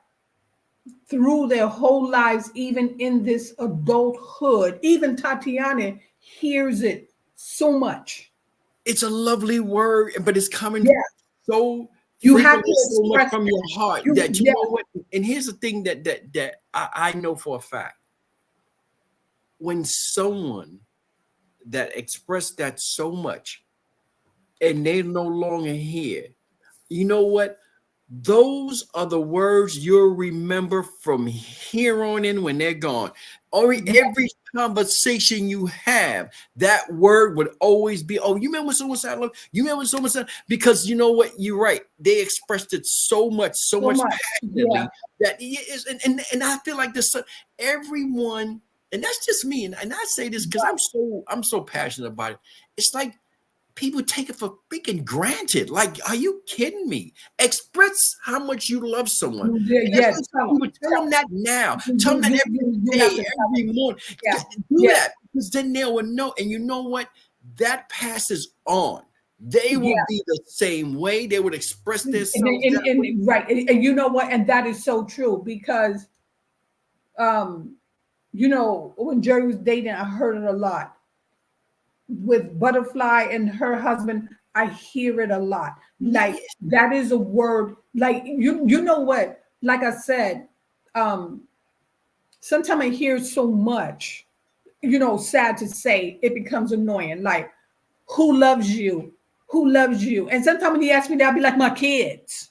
through their whole lives, even in this adulthood, even Tatiana hears it so much. It's a lovely word, but it's coming Yeah, so you have frequently, to so much express from it. your heart that you know what. And here's the thing that I know for a fact: when someone that expressed that so much and they're no longer here, you know what? Those are the words you'll remember from here on in when they're gone. Or Yeah, every conversation you have, that word would always be, oh, you remember when someone said I love you? Remember when someone said, because you know what? You're right. They expressed it so so much much. Yeah, passionately that it is, and I feel like this everyone, and that's just me, and I say this because I'm so passionate about it. It's like people take it for freaking granted. Like, are you kidding me? Express how much you love someone. yeah, And that's yeah. what people tell them that now. Tell them that every You have day, to tell every them. morning. Yeah, Do yeah, that because then they will know. And you know what? That passes on. They will yeah. be the same way. They would express And, themselves that way. right, and you know what? And that is so true because when Jerry was dating, I heard it a lot. with Butterfly and her husband, I hear it a lot. Like Yes. that is a word. Like you know what? Like I said, sometimes I hear so much, sad to say, it becomes annoying. Like, who loves you? Who loves you? And sometimes when he asks me that, I'll be like, my kids.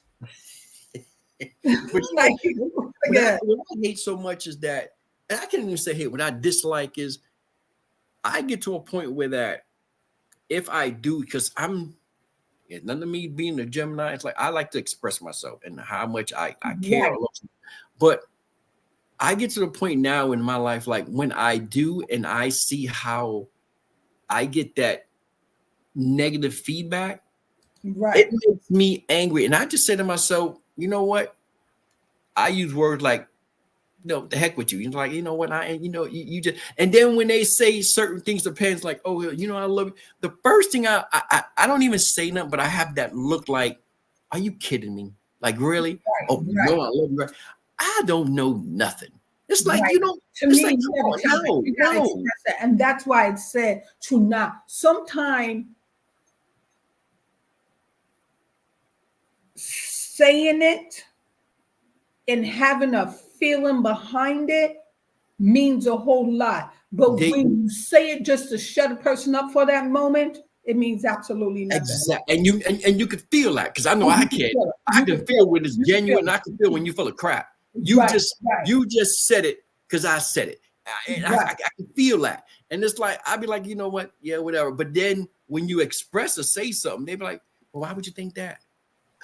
But Like, yeah, what I hate so much is that, and I can't even say hate, what I dislike is I get to a point where that if I do, because it's none of me being a Gemini, it's like I like to express myself and how much I care. right, But I get to the point now in my life, like when I do and I see how I get that negative feedback, it right, makes me angry. And I just say to myself, you know what? I use words like, no, the heck with you. You know, like, you know what? You just, and then when they say certain things, depends like, oh, I love you. The first thing I don't even say nothing, but I have that look like, are you kidding me? Like, really? right, Oh, right, no, I love you. I don't know nothing. It's like, right. To it's me, like, you come gotta on, tell it. You gotta no. express it. And that's why it said to not. Sometime saying it and having a feeling behind it means a whole lot. But They when you say it just to shut a person up for that moment, it means absolutely nothing. exact, and you could feel that because I know Oh, I you can can. feel it. I You can can feel feel it. when it's You can feel genuine. I can feel when you full of crap. it. You Right, just right, you just said it because I said it. right. I can feel that, and it's like I'd be like, you know what, yeah, whatever. But then when you express or say something, they be like, well, why would you think that?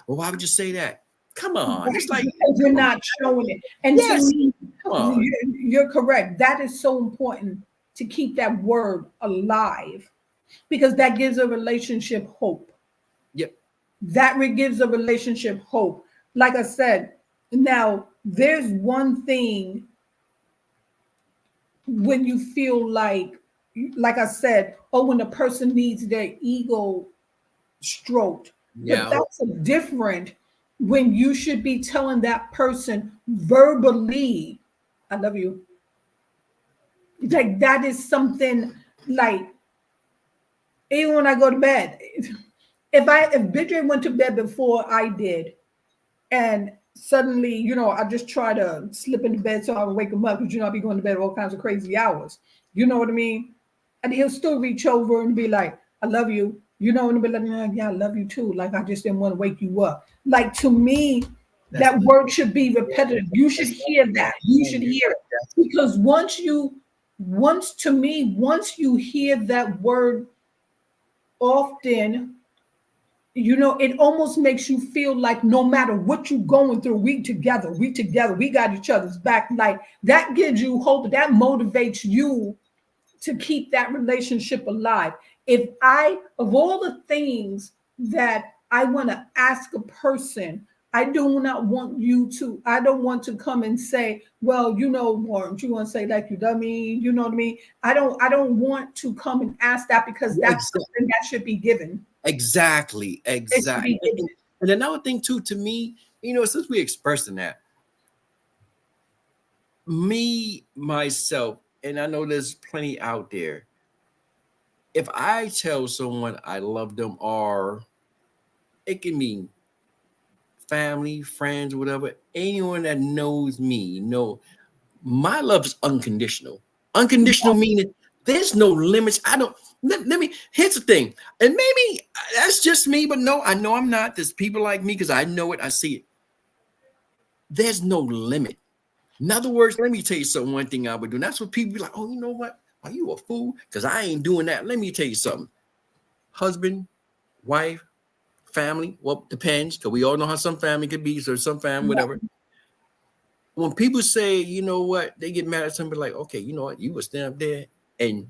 Well, why would you say that? Come on, it's Right, like, because you're come on, not showing it. And to yes, me, come on, you're correct. That is so important to keep that word alive because that gives a relationship hope. yep, Gives a relationship hope. Like I said, now there's one thing when you feel like I said, oh, when a person needs their ego stroked. But yeah, that's a different when you should be telling that person verbally, I love you. Like that is something like even when I go to bed. If Bridget went to bed before I did, and suddenly, I just try to slip into bed so I will wake him up because I'll be going to bed at all kinds of crazy hours. You know what I mean? And he'll still reach over and be like, I love you. And be like, yeah, I love you too. Like I just didn't want to wake you up. Like to me, that's that the word should be repetitive. You should hear exactly, that. You should you're hear it. right. Because once you hear that word often, it almost makes you feel like no matter what you're going through, we together, we got each other's back. Like that gives you hope, that motivates you to keep that relationship alive. If of all the things that I want to ask a person, I don't want to come and say, well, Warren, you want to say like you love me, you know what I mean? I don't want to come and ask that because that's something that should be given. Exactly, It should exactly. be given. And another thing too, to me, since we expressing that, me myself, and I know there's plenty out there. If I tell someone I love them, or it can mean family, friends, whatever, anyone that knows me, my love is unconditional. Unconditional meaning there's no limits. I don't let me here's the thing, and maybe that's just me, but no, I know I'm not. There's people like me because I know it, I see it. There's no limit. In other words, let me tell you something. One thing I would do, and that's what people be like, oh, you know what? Are you a fool? Because I ain't doing that. Let me tell you something. Husband, wife, family, well, depends, because we all know how some family could be, so some family, whatever. When people say, you know what, they get mad at somebody like, okay, you know what, you would stand up there and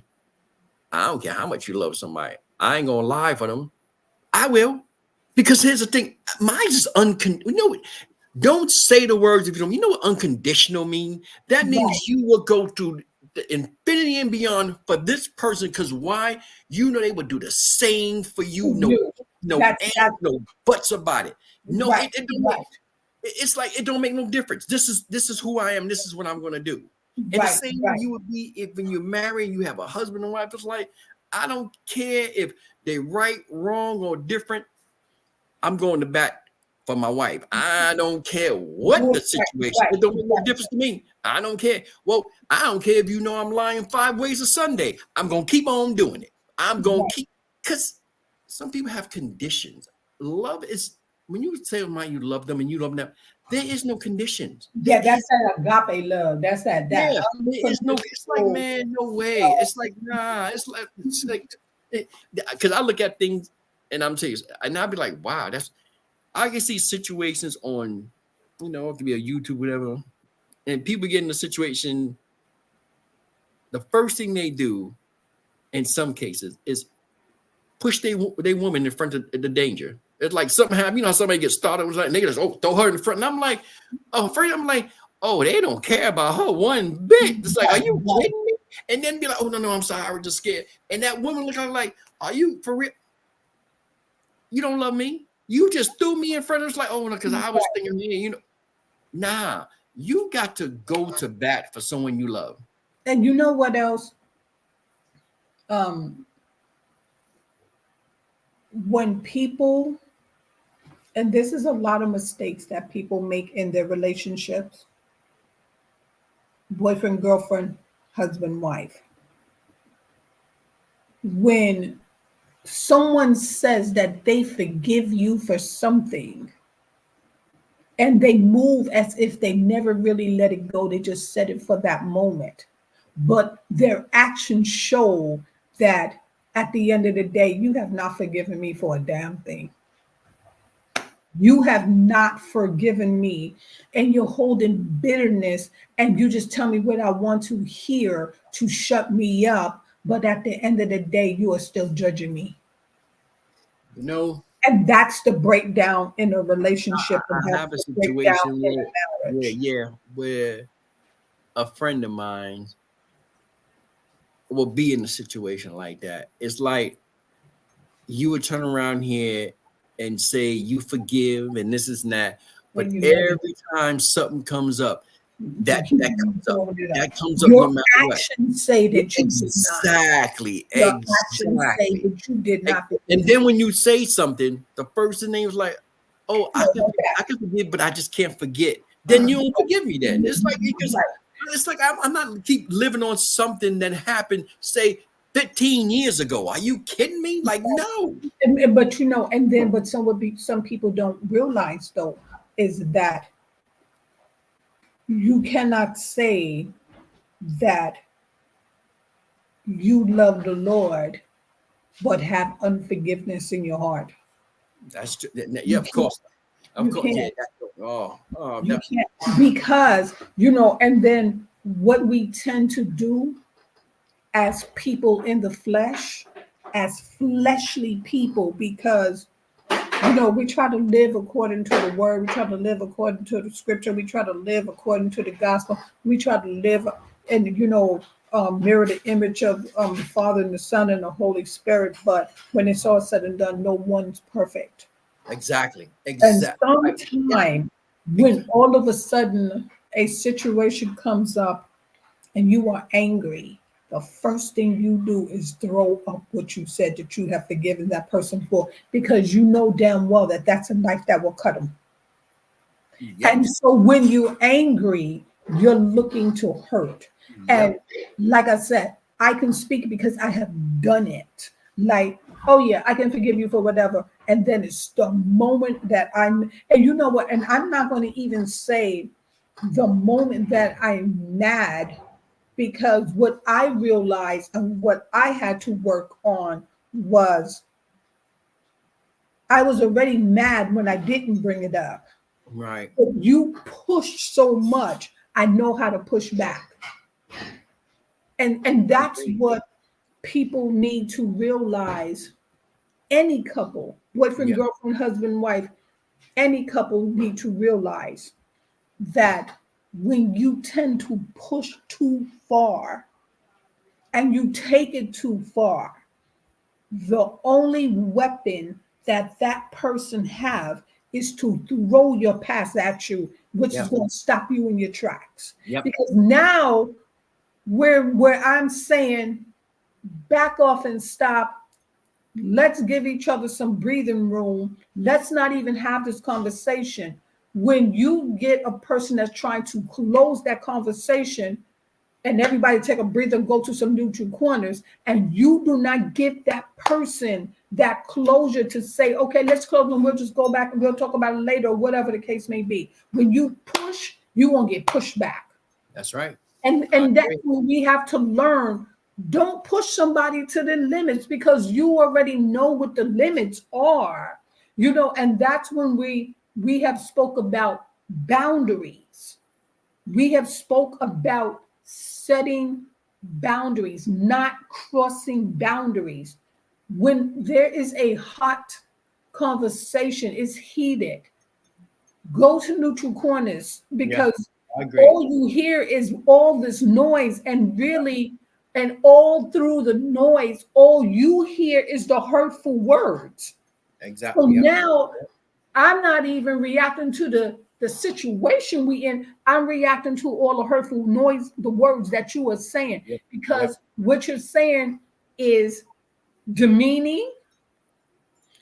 I don't care how much you love somebody. I ain't gonna lie for them. I will. Because here's the thing, mine is unconditional. Don't say the words if you don't. You know what unconditional mean? That Right. means you will go through the infinity and beyond for this person. Because why? You know they would do the same for you. For No, you. no That's ands, no buts about it. No, right. it don't make. Right. It's like it don't make no difference. This is who I am. This is what I'm gonna do. And the Right. same way Right. you would be if when you're married, you have a husband and wife. It's like I don't care if they're right, wrong, or different. I'm going to bat for my wife. I don't care what the situation. Right. It don't make no difference to me. I don't care. Well, I don't care if you know I'm lying 5 ways a Sunday. I'm going to keep on doing it. I'm going to keep, because some people have conditions. Love is, when you say you love them and you love them, there is no conditions. Yeah, that's that agape love. That's that. Yeah, it's no. It's like, man, no way. It's like, nah. It's like, because I look at things and I'm saying, and I'll be like, wow, I can see situations on, it could be a YouTube, whatever, and people get in a situation. The first thing they do, in some cases, is push they woman in front of the danger. It's like something happens, somebody gets started. It was like, niggas, throw her in front. And I'm like, they don't care about her one bit. It's like, are you kidding me? And then be like, oh, no, I'm sorry. I was just scared. And that woman look like, are you for real? You don't love me? You just threw me in front of us like, oh, no, because I was thinking, nah, you got to go to bat for someone you love. And you know what else? When people, and this is a lot of mistakes that people make in their relationships, boyfriend, girlfriend, husband, wife. When someone says that they forgive you for something and they move as if they never really let it go, they just said it for that moment. But their actions show that at the end of the day, you have not forgiven me for a damn thing. You have not forgiven me, and you're holding bitterness, and you just tell me what I want to hear to shut me up. But at the end of the day, you are still judging me. And that's the breakdown in a relationship. I have a situation where a friend of mine will be in a situation like that. It's like you would turn around here and say you forgive and this is that, but every time something comes up, that comes up your no matter actions what. Say that you exactly. Your actions say that you did not. And then when you say something, the first thing was like, "Oh, I can forgive, but I just can't forget." Then you don't forgive me. Then it's like I'm not keep living on something that happened, say 15 years ago. Are you kidding me? Like, no. But some people don't realize though is that you cannot say that you love the Lord but have unforgiveness in your heart. That's true. Yeah, of course. Of course. Yeah. You can't, because and then what we tend to do as people in the flesh, as fleshly people, because we try to live according to the word, we try to live according to the scripture, we try to live according to the gospel, we try to live and mirror the image of the Father and the Son and the Holy Spirit. But when it's all said and done, no one's perfect. Exactly. And sometime when all of a sudden a situation comes up and you are angry, the first thing you do is throw up what you said that you have forgiven that person for, because you know damn well that that's a knife that will cut them. Yep. And so when you're angry, you're looking to hurt. Yep. And like I said, I can speak because I have done it. Like, oh yeah, I can forgive you for whatever. And then it's the moment that and you know what? And I'm not going to even say the moment that I'm mad, because what I realized and what I had to work on was I was already mad when I didn't bring it up. Right. But you push so much, I know how to push back. And that's what people need to realize. Any couple, boyfriend, girlfriend, husband, wife, any couple need to realize that when you tend to push too far and you take it too far, the only weapon that person have is to throw your past at you, which is going to stop you in your tracks. Because now where I'm saying, back off and stop. Let's give each other some breathing room. Let's not even have this conversation. When you get a person that's trying to close that conversation, and everybody take a breather and go to some neutral corners, and you do not give that person that closure to say, okay, let's close and we'll just go back and we'll talk about it later, or whatever the case may be. When you push, you won't get pushed back. That's right. And that's what we have to learn. Don't push somebody to the limits, because you already know what the limits are, and that's when we have spoke about boundaries. We have spoke about setting boundaries, not crossing boundaries. When there is a hot conversation, it's heated, go to neutral corners, because all you hear is all this noise, and really, and all through the noise, all you hear is the hurtful words. Exactly. So now I'm not even reacting to the situation we in. I'm reacting to all the hurtful noise, the words that you are saying, because what you're saying is demeaning.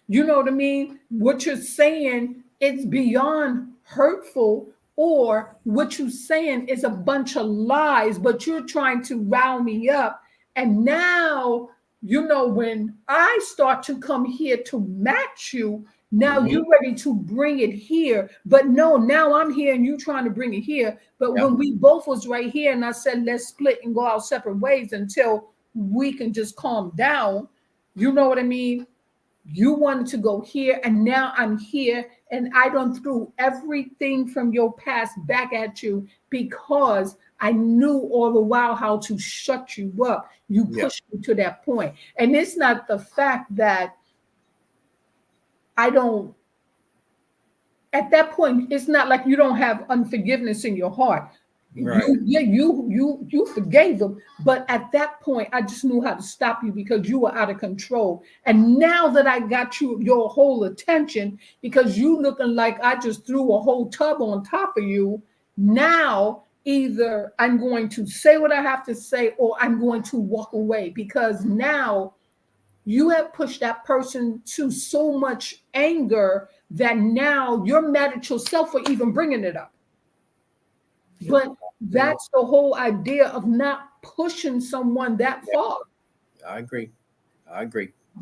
You know what I mean? What you're saying, it's beyond hurtful, or what you're saying is a bunch of lies, but you're trying to rile me up. And now, when I start to come here to match you, now you're ready to bring it here. But no, now I'm here and you trying to bring it here. But when we both was right here and I said, let's split and go our separate ways until we can just calm down, you know what I mean? You wanted to go here, and now I'm here, and I done threw everything from your past back at you, because I knew all the while how to shut you up. You pushed me to that point. And it's not the fact that I don't, at that point, it's not like you don't have unforgiveness in your heart. Right. You forgave them, but at that point, I just knew how to stop you, because you were out of control. And now that I got your whole attention, because you looking like I just threw a whole tub on top of you, now either I'm going to say what I have to say, or I'm going to walk away, because now you have pushed that person to so much anger that now you're mad at yourself for even bringing it up. But that's the whole idea of not pushing someone that far. I agree.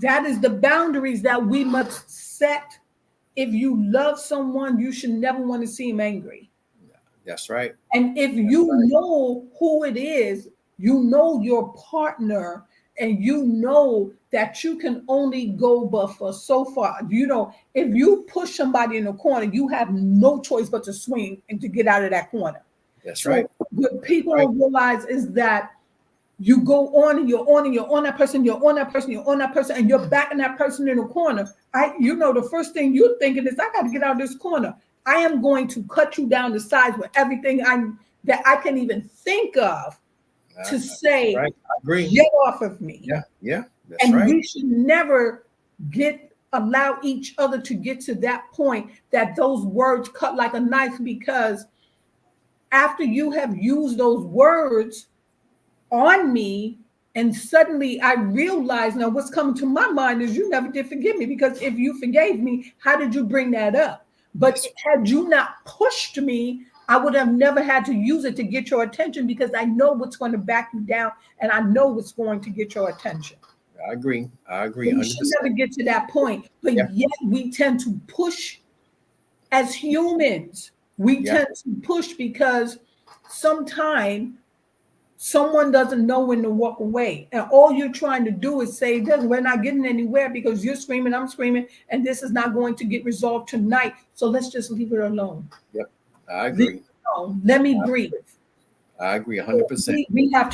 That is the boundaries that we must set. If you love someone, you should never want to see him angry. That's right. And if you know who it is, you know your partner, and you know that you can only go but for so far. If you push somebody in a corner, you have no choice but to swing and to get out of that corner. That's right. What people don't realize is that you go on and you're on and you're on that person, you're on that person, you're on that person, and you're backing that person in the corner. The first thing you're thinking is, I got to get out of this corner. I am going to cut you down to size with everything that I can even think of to say, get off of me. Yeah. That's right. We should never allow each other to get to that point that those words cut like a knife, because after you have used those words on me, and suddenly I realize, now what's coming to my mind is, you never did forgive me, because if you forgave me, how did you bring that up? But had you not pushed me, I would have never had to use it to get your attention, because I know what's going to back you down, and I know what's going to get your attention. I agree. We should never get to that point, but yet we tend to push as humans. We tend to push because sometimes someone doesn't know when to walk away. And all you're trying to do is say, we're not getting anywhere, because you're screaming, I'm screaming, and this is not going to get resolved tonight. So let's just leave it alone. Yep, I agree. Let me breathe. I agree 100%. We have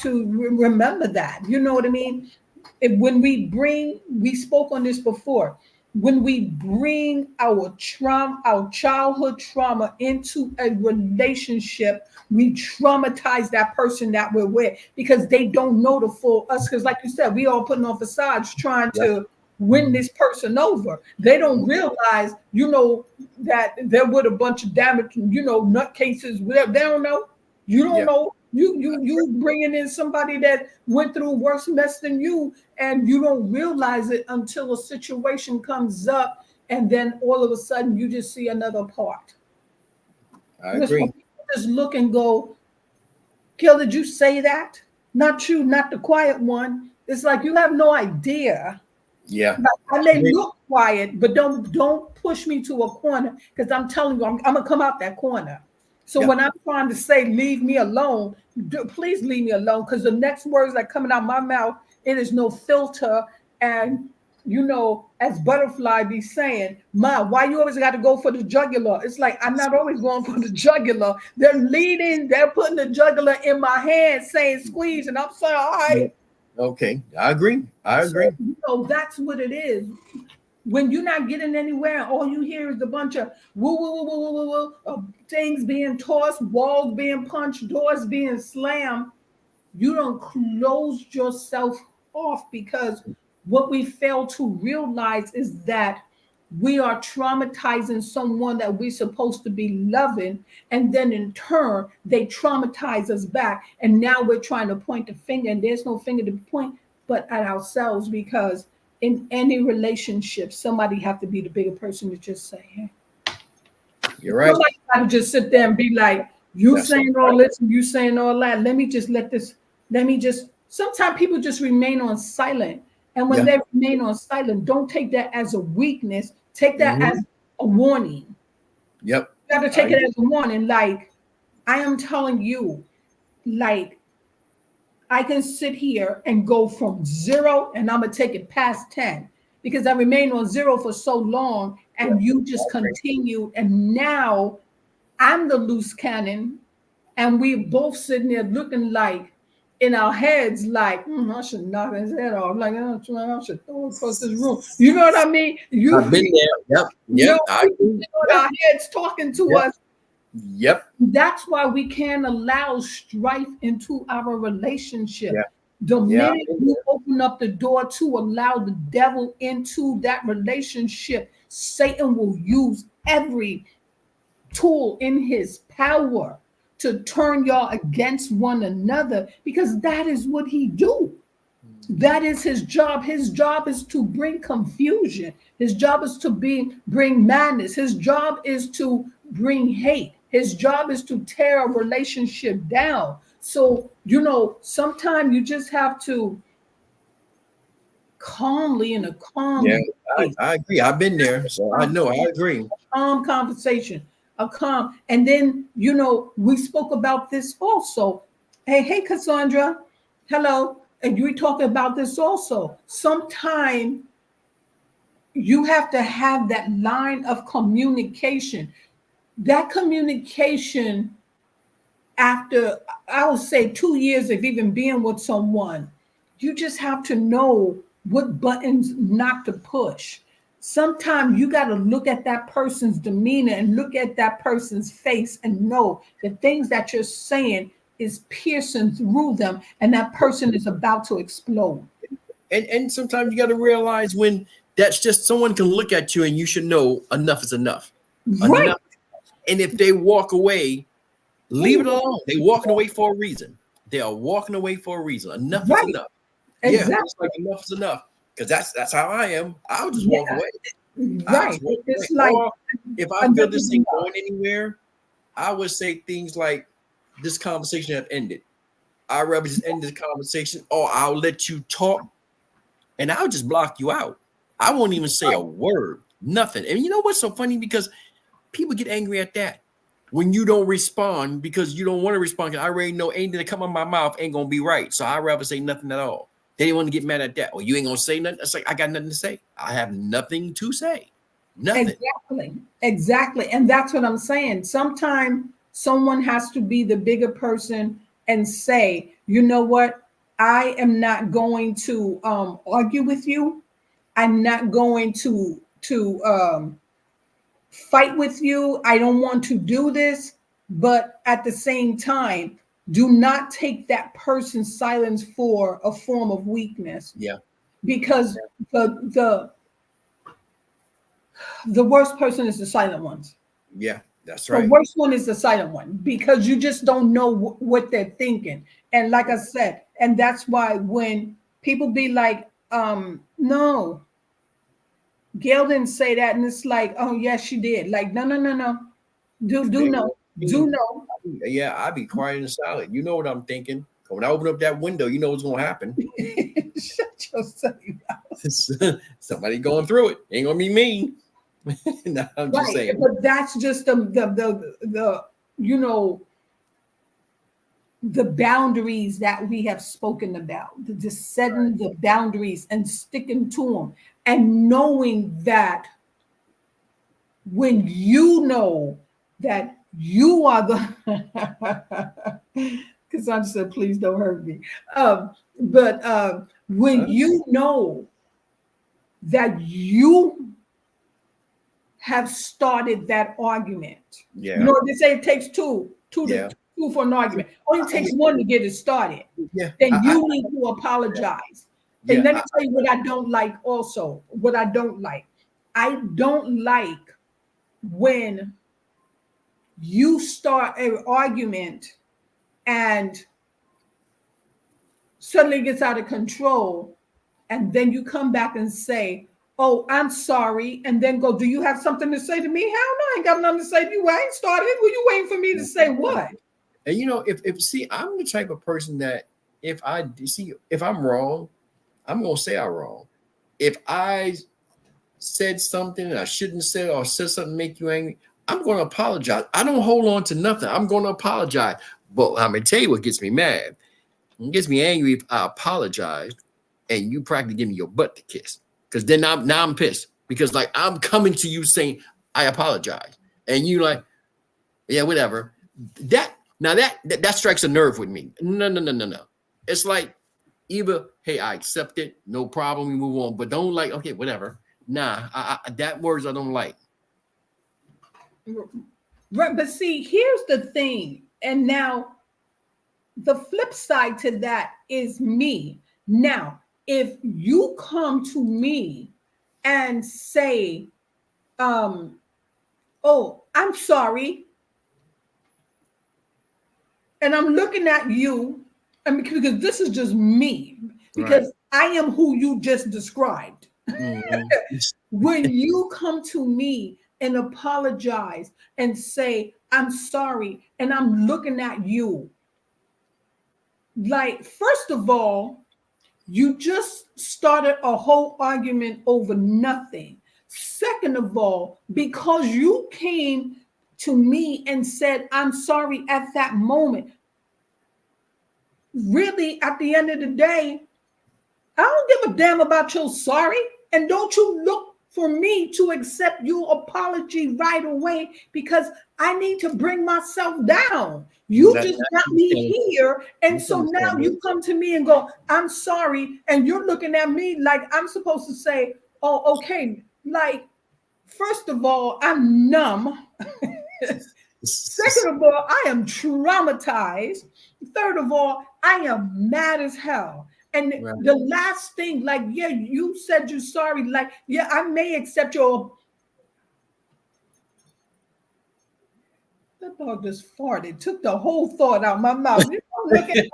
to remember that. You know what I mean? We spoke on this before. When we bring our childhood trauma into a relationship, we traumatize that person that we're with, because they don't know the full us. Because like you said, we all putting on facades trying to win this person over. They don't realize, that there were a bunch of damage, nutcases, whatever. They don't know. You don't know. You bringing in somebody that went through worse mess than you, and you don't realize it until a situation comes up, and then all of a sudden you just see another part. I Just when agree. people just look and go, Kill, did you say that? Not you, not the quiet one. It's like you have no idea. Yeah. Like, I may look quiet, but don't push me to a corner, because I'm telling you, I'm gonna come out that corner. So Yeah. when I'm trying to say leave me alone, please leave me alone, because the next words that coming out my mouth, it is no filter. And as Butterfly be saying, Ma, why you always got to go for the jugular? It's like I'm not always going for the jugular. They're putting the jugular in my hand, saying squeeze, and I'm saying, all Yeah. right. Okay. I agree. I agree. So that's what it is. When you're not getting anywhere, all you hear is a bunch of woo woo woo woo woo woo, things being tossed, walls being punched, doors being slammed. You don't close yourself off, because what we fail to realize is that we are traumatizing someone that we're supposed to be loving, and then in turn they traumatize us back, and now we're trying to point the finger, and there's no finger to point but at ourselves, because in any relationship somebody have to be the bigger person to just say, hey, You're right. somebody got to just sit there and be like, you That's saying all this and you saying all that. Let me just, sometimes people just remain on silent. And when yeah. they remain on silent, don't take that as a weakness. Take that Mhm. as a warning. Yep. You got to take it as a warning. Like, I am telling you, like, I can sit here and go from 0 and I'm going to take it past 10, because I remained on 0 for so long Yeah. and you just continued. And now I'm the loose cannon, and we both sitting there looking like in our heads, like, I should knock his head off. Like, I should throw it across this room. You know what I mean? I've been there. Yep. Yep. I We agree. in Yep. our heads talking to Yep. us. Yep. That's why we can't allow strife into our relationship. Yeah. The Yeah. minute you open up the door to allow the devil into that relationship, Satan will use every tool in his power to turn y'all against one another, because that is what he do. That is his job. His job is to bring confusion. His job is to bring madness. His job is to bring hate. His job is to tear a relationship down. So, sometimes you just have to calmly, in a Yeah. calm way, I agree. I've been there. So I know. I agree. calm conversation, a calm. And then, we spoke about this also. Hey, Cassandra. Hello. And you were talking about this also. Sometime you have to have that line of communication. That communication, after, I would say, 2 years of even being with someone, you just have to know what buttons not to push. Sometimes you got to look at that person's demeanor and look at that person's face and know the things that you're saying is piercing through them, and that person is about to explode. And sometimes you got to realize when that's just someone can look at you and you should know enough is enough. Right. Enough. And if they walk away, leave it alone. They're walking away for a reason. They are walking away for a reason. Enough is Right. enough. Yeah, Exactly. it's like enough is enough. Because that's how I am. I'll just walk Yeah. away. I'll Right. just walk away. It's like Or if I feel enough this is ain't enough. going anywhere, I would say things like, this conversation have ended. I'd rather just end this conversation, or I'll let you talk and I'll just block you out. I won't even say a word, nothing. And you know what's so funny? Because people get angry at that when you don't respond, because you don't want to respond. Because I already know anything that come out of my mouth ain't gonna be right. So I'd rather say nothing at all. They didn't want to get mad at that. Well, you ain't gonna say nothing. It's like, I got nothing to say. I have nothing to say. Nothing. Exactly. And that's what I'm saying. Sometimes someone has to be the bigger person and say, you know what? I am not going to argue with you. I'm not going to fight with you. I don't want to do this. But at the same time, do not take that person's silence for a form of weakness, Yeah. because the worst person is the silent ones. Yeah. That's The right. worst one is the silent one because you just don't know what they're thinking. And like I said, and that's why when people be like, no, Gail didn't say that, and it's like, oh yes, she did. Like, no, no, no, no. Do know. Do know. Yeah, I'd be quiet and silent. You know what I'm thinking. When I open up that window, you know what's gonna happen. Shut yourself out. Somebody going through it. Ain't gonna be me. No, I'm just Right. saying. But that's just the you know the boundaries that we have spoken about, just setting the boundaries and sticking to them and knowing that when you know that you are the because I said please don't hurt me, but when you know that you have started that argument. Yeah. You know what they say, it takes two Yeah. for an argument. Only takes one to get it started. Yeah. Then you need to apologize. And Yeah. let me tell you what I don't like also. What I don't like. I don't like when you start an argument and suddenly it gets out of control, and then you come back and say, oh, I'm sorry, and then go, do you have something to say to me? Hell no, I ain't got nothing to say to you. I ain't started. Were you waiting for me to say what? And you know, if see, I'm the type of person that if I'm wrong, I'm gonna say I'm wrong. If I said something I shouldn't say or said something to make you angry, I'm gonna apologize. I don't hold on to nothing. I'm gonna apologize. But I'm gonna tell you what gets me mad. It gets me angry if I apologize and you practically give me your butt to kiss. Because then I'm pissed. Because like I'm coming to you saying I apologize. And you like, yeah, whatever. That strikes a nerve with me. No. It's like either, hey, I accept it, no problem, we move on. But don't like, okay, whatever. Nah, that words I don't like. Right, but see, here's the thing. And now the flip side to that is me. Now, if you come to me and say, oh, I'm sorry, and I'm looking at you, and because this is just me, because Right. I am who you just described. Mhm. When you come to me and apologize and say, I'm sorry, and I'm looking at you, like, first of all, you just started a whole argument over nothing. Second of all, because you came to me and said, I'm sorry at that moment, really, at the end of the day, I don't give a damn about your sorry. And don't you look for me to accept your apology right away because I need to bring myself down. You just got me here. And so now you come to me and go, I'm sorry. And you're looking at me like I'm supposed to say, oh, okay. Like, first of all, I'm numb. Second of all, I am traumatized. Third of all, I am mad as hell. And Right. the last thing, like, yeah, you said you're sorry. Like, yeah, I may accept your. That dog just farted, took the whole thought out of my mouth. You know, look at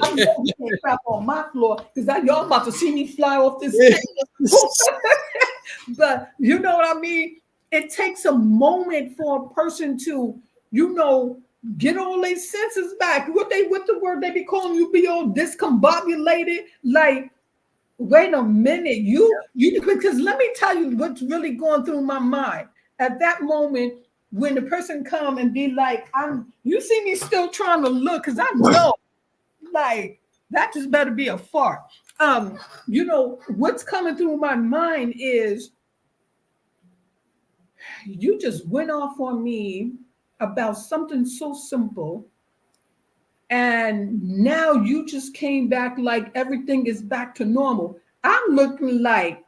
I'm looking crap on my floor because y'all about to see me fly off this stage. But you know what I mean? It takes a moment for a person to, get all their senses back. What the word they be calling you, be all discombobulated. Like, wait a minute, you because let me tell you what's really going through my mind at that moment when the person come and be like, you see me still trying to look because I know, like, that just better be a fart. What's coming through my mind is you just went off on me about something so simple, and now you just came back like everything is back to normal. I'm looking like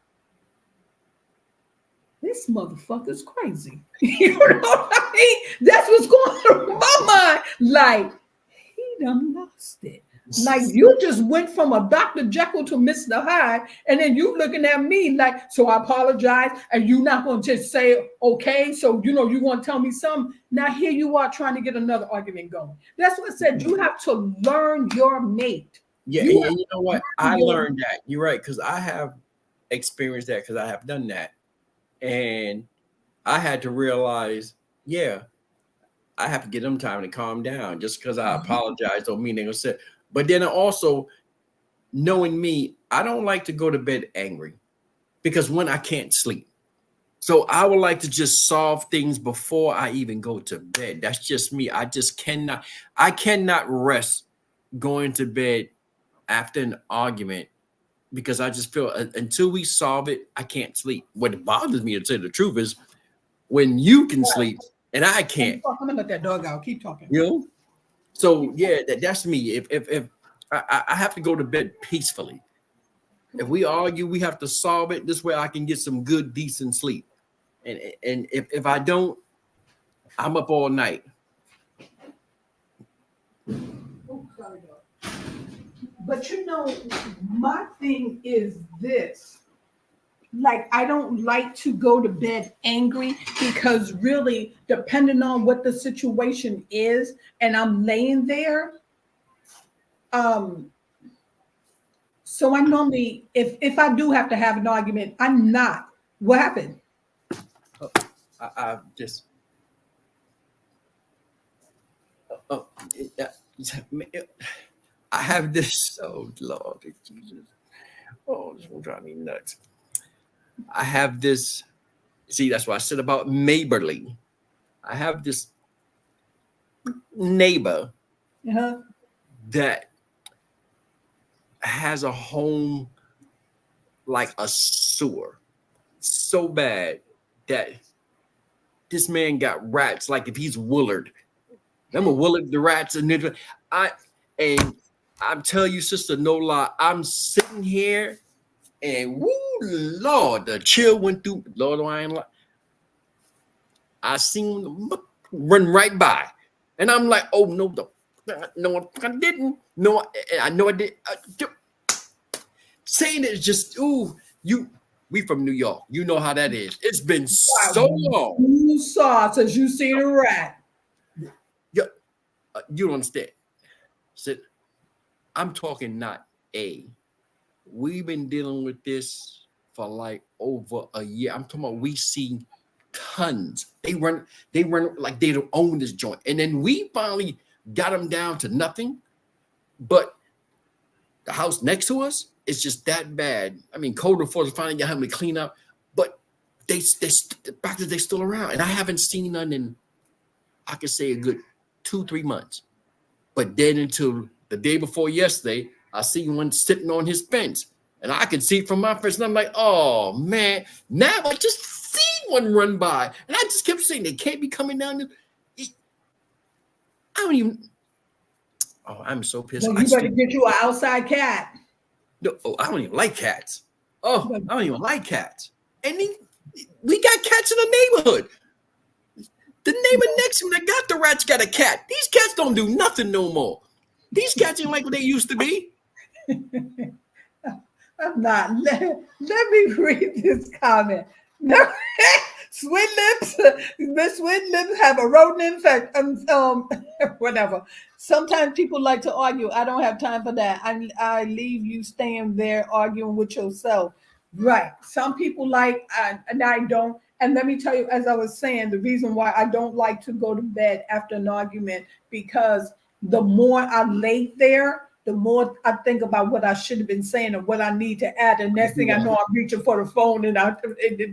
this motherfucker's crazy. You know what I mean? That's what's going through my mind. Like, he done lost it. Like you just went from a Dr. Jekyll to Mr. Hyde, and then you looking at me like, so I apologize, and you not going to just say, okay, so you want to tell me something. Now here you are trying to get another argument going. That's what I said. You have to learn your mate. Yeah, and you know what? I learned that. You're right, because I have experienced that because I have done that. And I had to realize, yeah, I have to give them time to calm down. Just because I apologize don't mean they're gonna say. But then also, knowing me, I don't like to go to bed angry because when I can't sleep. So I would like to just solve things before I even go to bed. That's just me. I cannot rest going to bed after an argument because I just feel until we solve it, I can't sleep. What bothers me, to tell you the truth, is when you can sleep and I can't. I'm gonna let that dog out. Keep talking. So yeah, that's me. If I have to go to bed peacefully. If we argue, we have to solve it. This way I can get some good, decent sleep. And if I don't, I'm up all night. Oh, sorry, dog. But my thing is this. Like, I don't like to go to bed angry because really, depending on what the situation is, and I'm laying there, so I normally, if I do have to have an argument, I'm not. What happened? I just. I have this. Oh Lord, Jesus! Oh, this will drive me nuts. I have this. See, that's what I said about neighborly. I have this neighbor that has a home like a sewer, so bad that this man got rats. Like if he's Willard, remember Willard the rats and I'm telling you, sister, no lie, I'm sitting here and woo, Lord, the chill went through. Lord, I ain't like. I seen him run right by, and I'm like, oh no, I didn't. No, I know I did. Saying it is just, we from New York. You know how that is. It's been so long. You saw since you seen a rat. Yeah, you don't understand. So, I'm talking not a. We've been dealing with this for like over a year. I'm talking about we see tons. They run like they don't own this joint. And then we finally got them down to nothing. But the house next to us is just that bad. I mean, code enforcement finally got him to clean up, but the fact that they're still around. And I haven't seen none in, I could say, a good 2-3 months. But then until the day before yesterday, I see one sitting on his fence. And I can see it from my fence. And I'm like, oh, man. Now I just see one run by. And I just kept saying, they can't be coming down. I don't even. Oh, I'm so pissed. Well, you better get you an outside cat. No, I don't even like cats. Oh, I don't even like cats. And we got cats in the neighborhood. The neighbor next to me that got the rats got a cat. These cats don't do nothing no more. These cats ain't like what they used to be. I'm not. Let me read this comment. No, Sweet Lips, Miss Sweet Lips have a rodent infection. Whatever. Sometimes people like to argue. I don't have time for that. I leave you staying there arguing with yourself. Right. Some people like, and I don't. And let me tell you, as I was saying, the reason why I don't like to go to bed after an argument, because the more I lay there, the more I think about what I should have been saying and what I need to add. And next thing I know, I'm reaching for the phone and I'm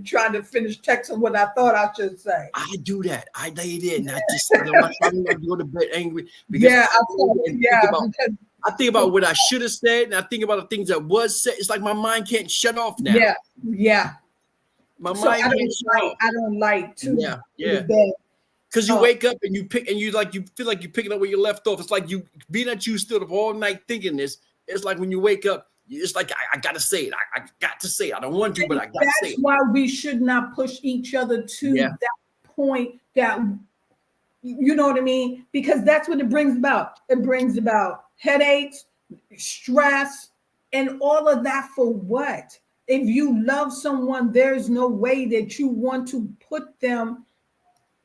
trying to finish texting what I thought I should say. I do that. I lay there and I don't like to go to bed angry. Because I think about what I should have said and I think about the things that was said. It's like my mind can't shut off now. Yeah. My mind can't shut off. I don't like to go to bed. Because you wake up and you pick and you feel like you're picking up where you left off. It's like you being that you stood up all night thinking this. It's like when you wake up, it's like I gotta say it. I got to say it. I don't want to, but I gotta say it. That's why we should not push each other to that point that you know what I mean? Because that's what it brings about. It brings about headaches, stress, and all of that for what? If you love someone, there's no way that you want to put them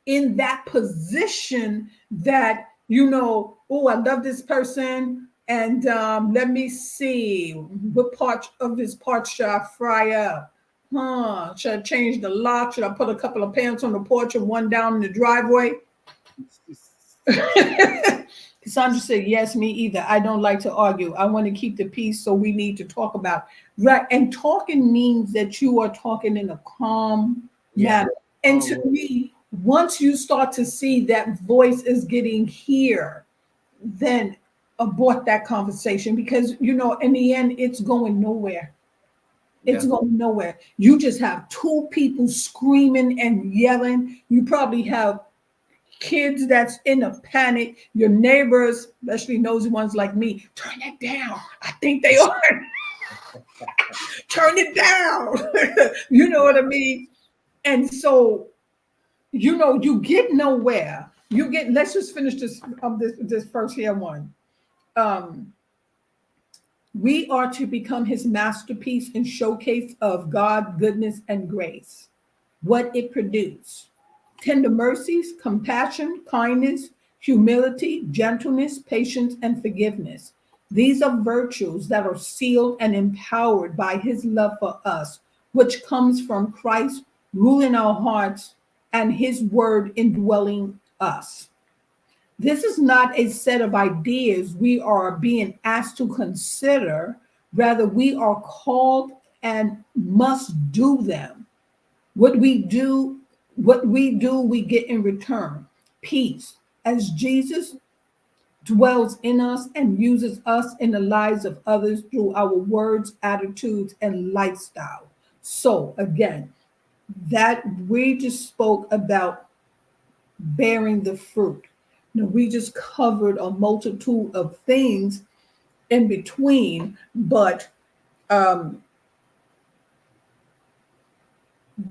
in that position that, oh, I love this person. And let me see, what part of this part should I fry up? Should I change the lock? Should I put a couple of pants on the porch and one down in the driveway? Cassandra said, yes, me either. I don't like to argue. I want to keep the peace, so we need to talk about. Right. And talking means that you are talking in a calm manner. And to me, once you start to see that voice is getting here, then abort that conversation, because, in the end, it's going nowhere. It's going nowhere. You just have two people screaming and yelling. You probably have kids that's in a panic. Your neighbors, especially nosy ones like me, turn it down. I think they are. Turn it down. You know what I mean? And so, you get nowhere. Let's just finish this first here one. We are to become his masterpiece and showcase of God, goodness, and grace. What it produced: tender mercies, compassion, kindness, humility, gentleness, patience, and forgiveness. These are virtues that are sealed and empowered by his love for us, which comes from Christ ruling our hearts and his word indwelling us. This is not a set of ideas we are being asked to consider. Rather, we are called and must do them. What we do, we get in return. Peace, as Jesus dwells in us and uses us in the lives of others through our words, attitudes, and lifestyle. So again, that we just spoke about bearing the fruit. We just covered a multitude of things in between, but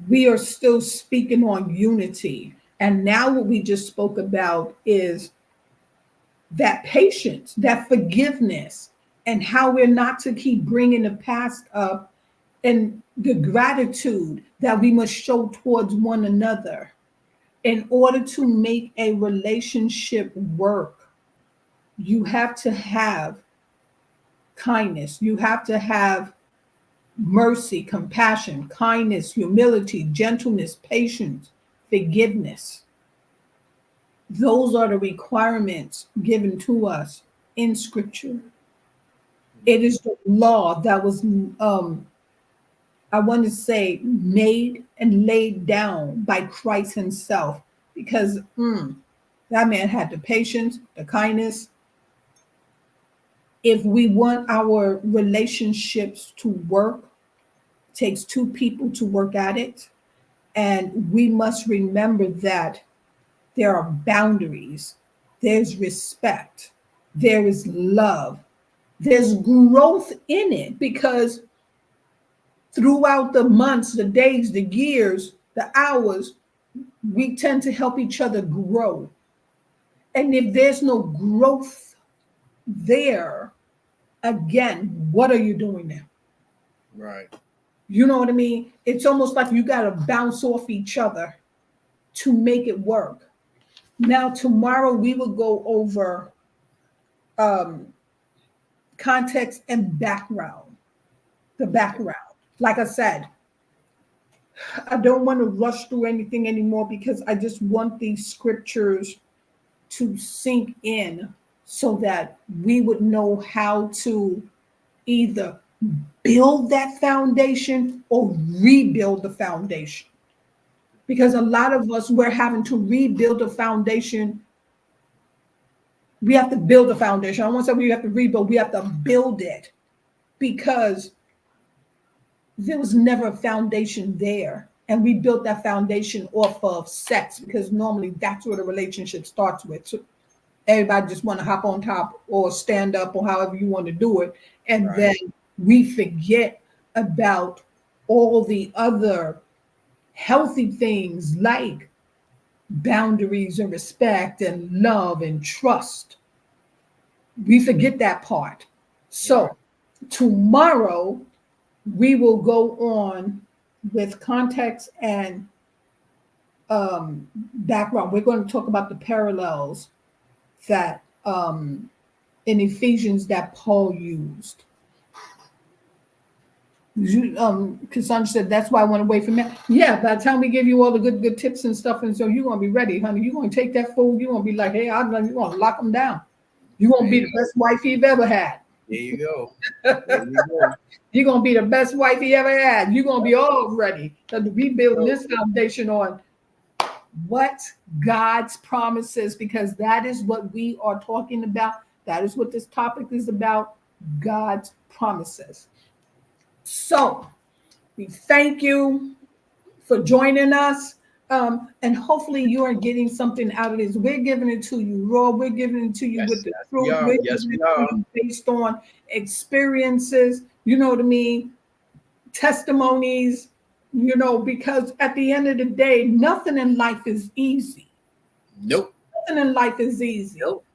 we are still speaking on unity. And now what we just spoke about is that patience, that forgiveness, and how we're not to keep bringing the past up, and the gratitude that we must show towards one another. In order to make a relationship work, you have to have kindness. You have to have mercy, compassion, kindness, humility, gentleness, patience, forgiveness. Those are the requirements given to us in Scripture. It is the law that was, I want to say, made and laid down by Christ himself, because that man had the patience, the kindness. If we want our relationships to work, it takes two people to work at it. And we must remember that there are boundaries, there's respect, there is love, there's growth in it, because throughout the months, the days, the years, the hours, we tend to help each other grow. And if there's no growth there, again, what are you doing now? Right. You know what I mean? It's almost like you got to bounce off each other to make it work. Now, tomorrow we will go over context and background. The background. Like I said, I don't want to rush through anything anymore, because I just want these scriptures to sink in so that we would know how to either build that foundation or rebuild the foundation. Because a lot of us, we're having to rebuild the foundation. We have to build a foundation. I don't want to say we have to rebuild, we have to build it, because there was never a foundation there. And we built that foundation off of sex, because normally that's where the relationship starts with. So everybody just want to hop on top or stand up, or however you want to do it. And then we forget about all the other healthy things like boundaries and respect and love and trust. We forget that part. So tomorrow we will go on with context and background. We're going to talk about the parallels that in Ephesians that Paul used. Cassandra said, that's why I want to wait for me. Yeah, by the time we give you all the good tips and stuff, and so you're going to be ready, honey. You're going to take that food. You're going to be like, hey, you're going to lock them down. You're going to be the best wife you've ever had. There you go. There you go. You're going to be the best wife he ever had. You're going to be all ready. So we building this foundation on what God's promises, because that is what we are talking about. That is what this topic is about, God's promises. So we thank you for joining us. And hopefully you are getting something out of this. We're giving it to you raw. We're giving it to you with the truth. We're giving it to you based on experiences, you know what I mean? Testimonies, you know, because at the end of the day, nothing in life is easy. Nope. Nothing in life is easy. Nope.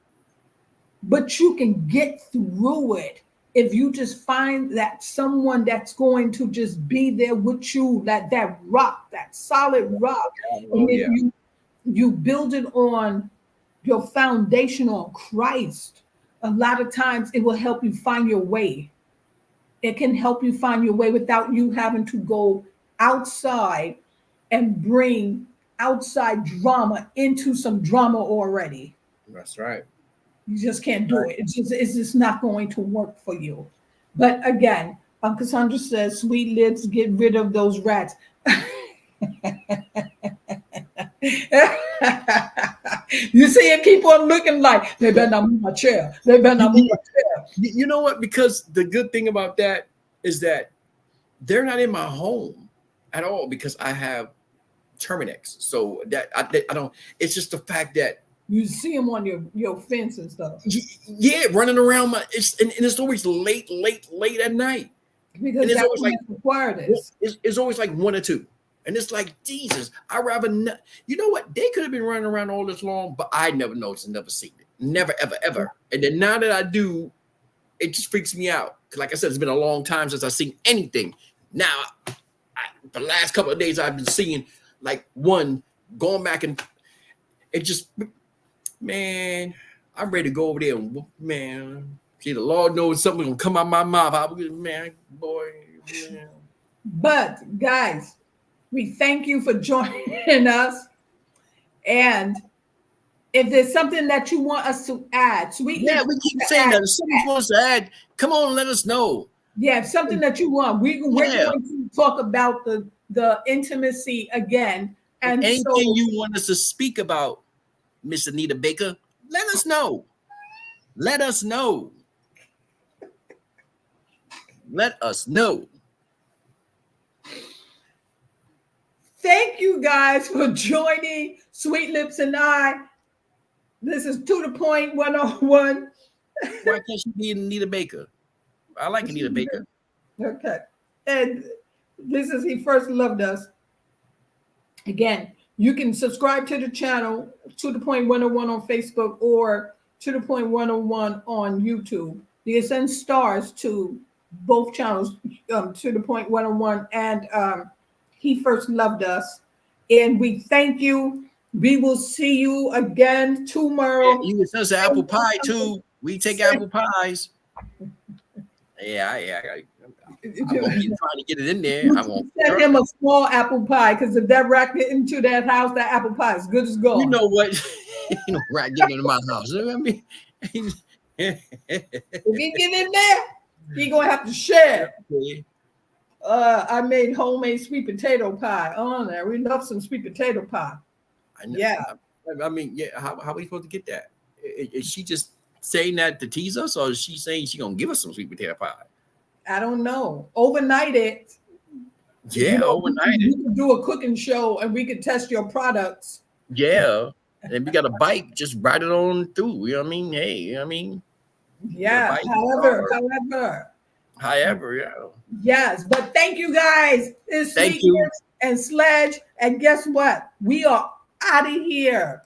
But you can get through it if you just find that someone that's going to just be there with you, that rock, that solid rock. And if you build it on your foundation on Christ, a lot of times it will help you find your way. It can help you find your way without you having to go outside and bring outside drama into some drama already. That's right. You just can't do it. It's just not going to work for you. But again, Cassandra says, sweet lips, get rid of those rats. You see it keep on looking like they better not move my chair. They better not move my chair. You know what? Because the good thing about that is that they're not in my home at all because I have Terminex. So that I don't. It's just the fact that you see them on your fence and stuff. Yeah, running around and it's always late at night. Because it's always like required this. It's always like 1 or 2. And it's like, Jesus, I'd rather not. You know what? They could have been running around all this long, but I never noticed and never seen it. Never, ever, ever. And then now that I do, it just freaks me out. Because like I said, it's been a long time since I've seen anything. Now, the last couple of days I've been seeing like one going back and it just, man, I'm ready to go over there and, man, see, the Lord knows something's going to come out my mouth. I was, man. But, guys, we thank you for joining us. And if there's something that you want us to add, we keep saying that. If someone wants to add, come on, let us know. Yeah, if something that you want. We're going to talk about the intimacy again. And anything you want us to speak about, Miss Anita Baker, let us know. Let us know. Let us know. Thank you guys for joining Sweet Lips and I. This is To The Point 101. Why can't she be Anita Baker? I like Anita Baker. Okay. And this is He First Loved Us. Again, you can subscribe to the channel, To The Point 101 on Facebook or To The Point 101 on YouTube. You can send stars to both channels, To The Point 101 and He First Loved Us. And we thank you. We will see you again tomorrow. Yeah, you can send us apple pie too. We take apple pies. Yeah. I'm gonna be trying to get it in there. I'm gonna send him a small apple pie because if that rat get into that house, that apple pie is good as gold. You know what? You know, rat getting into my house. You know what I mean? If he get in there, he gonna have to share. I made homemade sweet potato pie on there. We love some sweet potato pie. Yeah. I mean, yeah. How are we supposed to get that? Is she just saying that to tease us, or is she saying she's gonna give us some sweet potato pie? I don't know. Overnight it. Yeah, overnight it. We could do a cooking show and we could test your products. Yeah. And we got a bike, just ride it on through. You know what I mean? Hey, you know what I mean? Yeah. However, yeah. Yes, but thank you guys. It's Sweet Lips and Sledge. And guess what? We are out of here.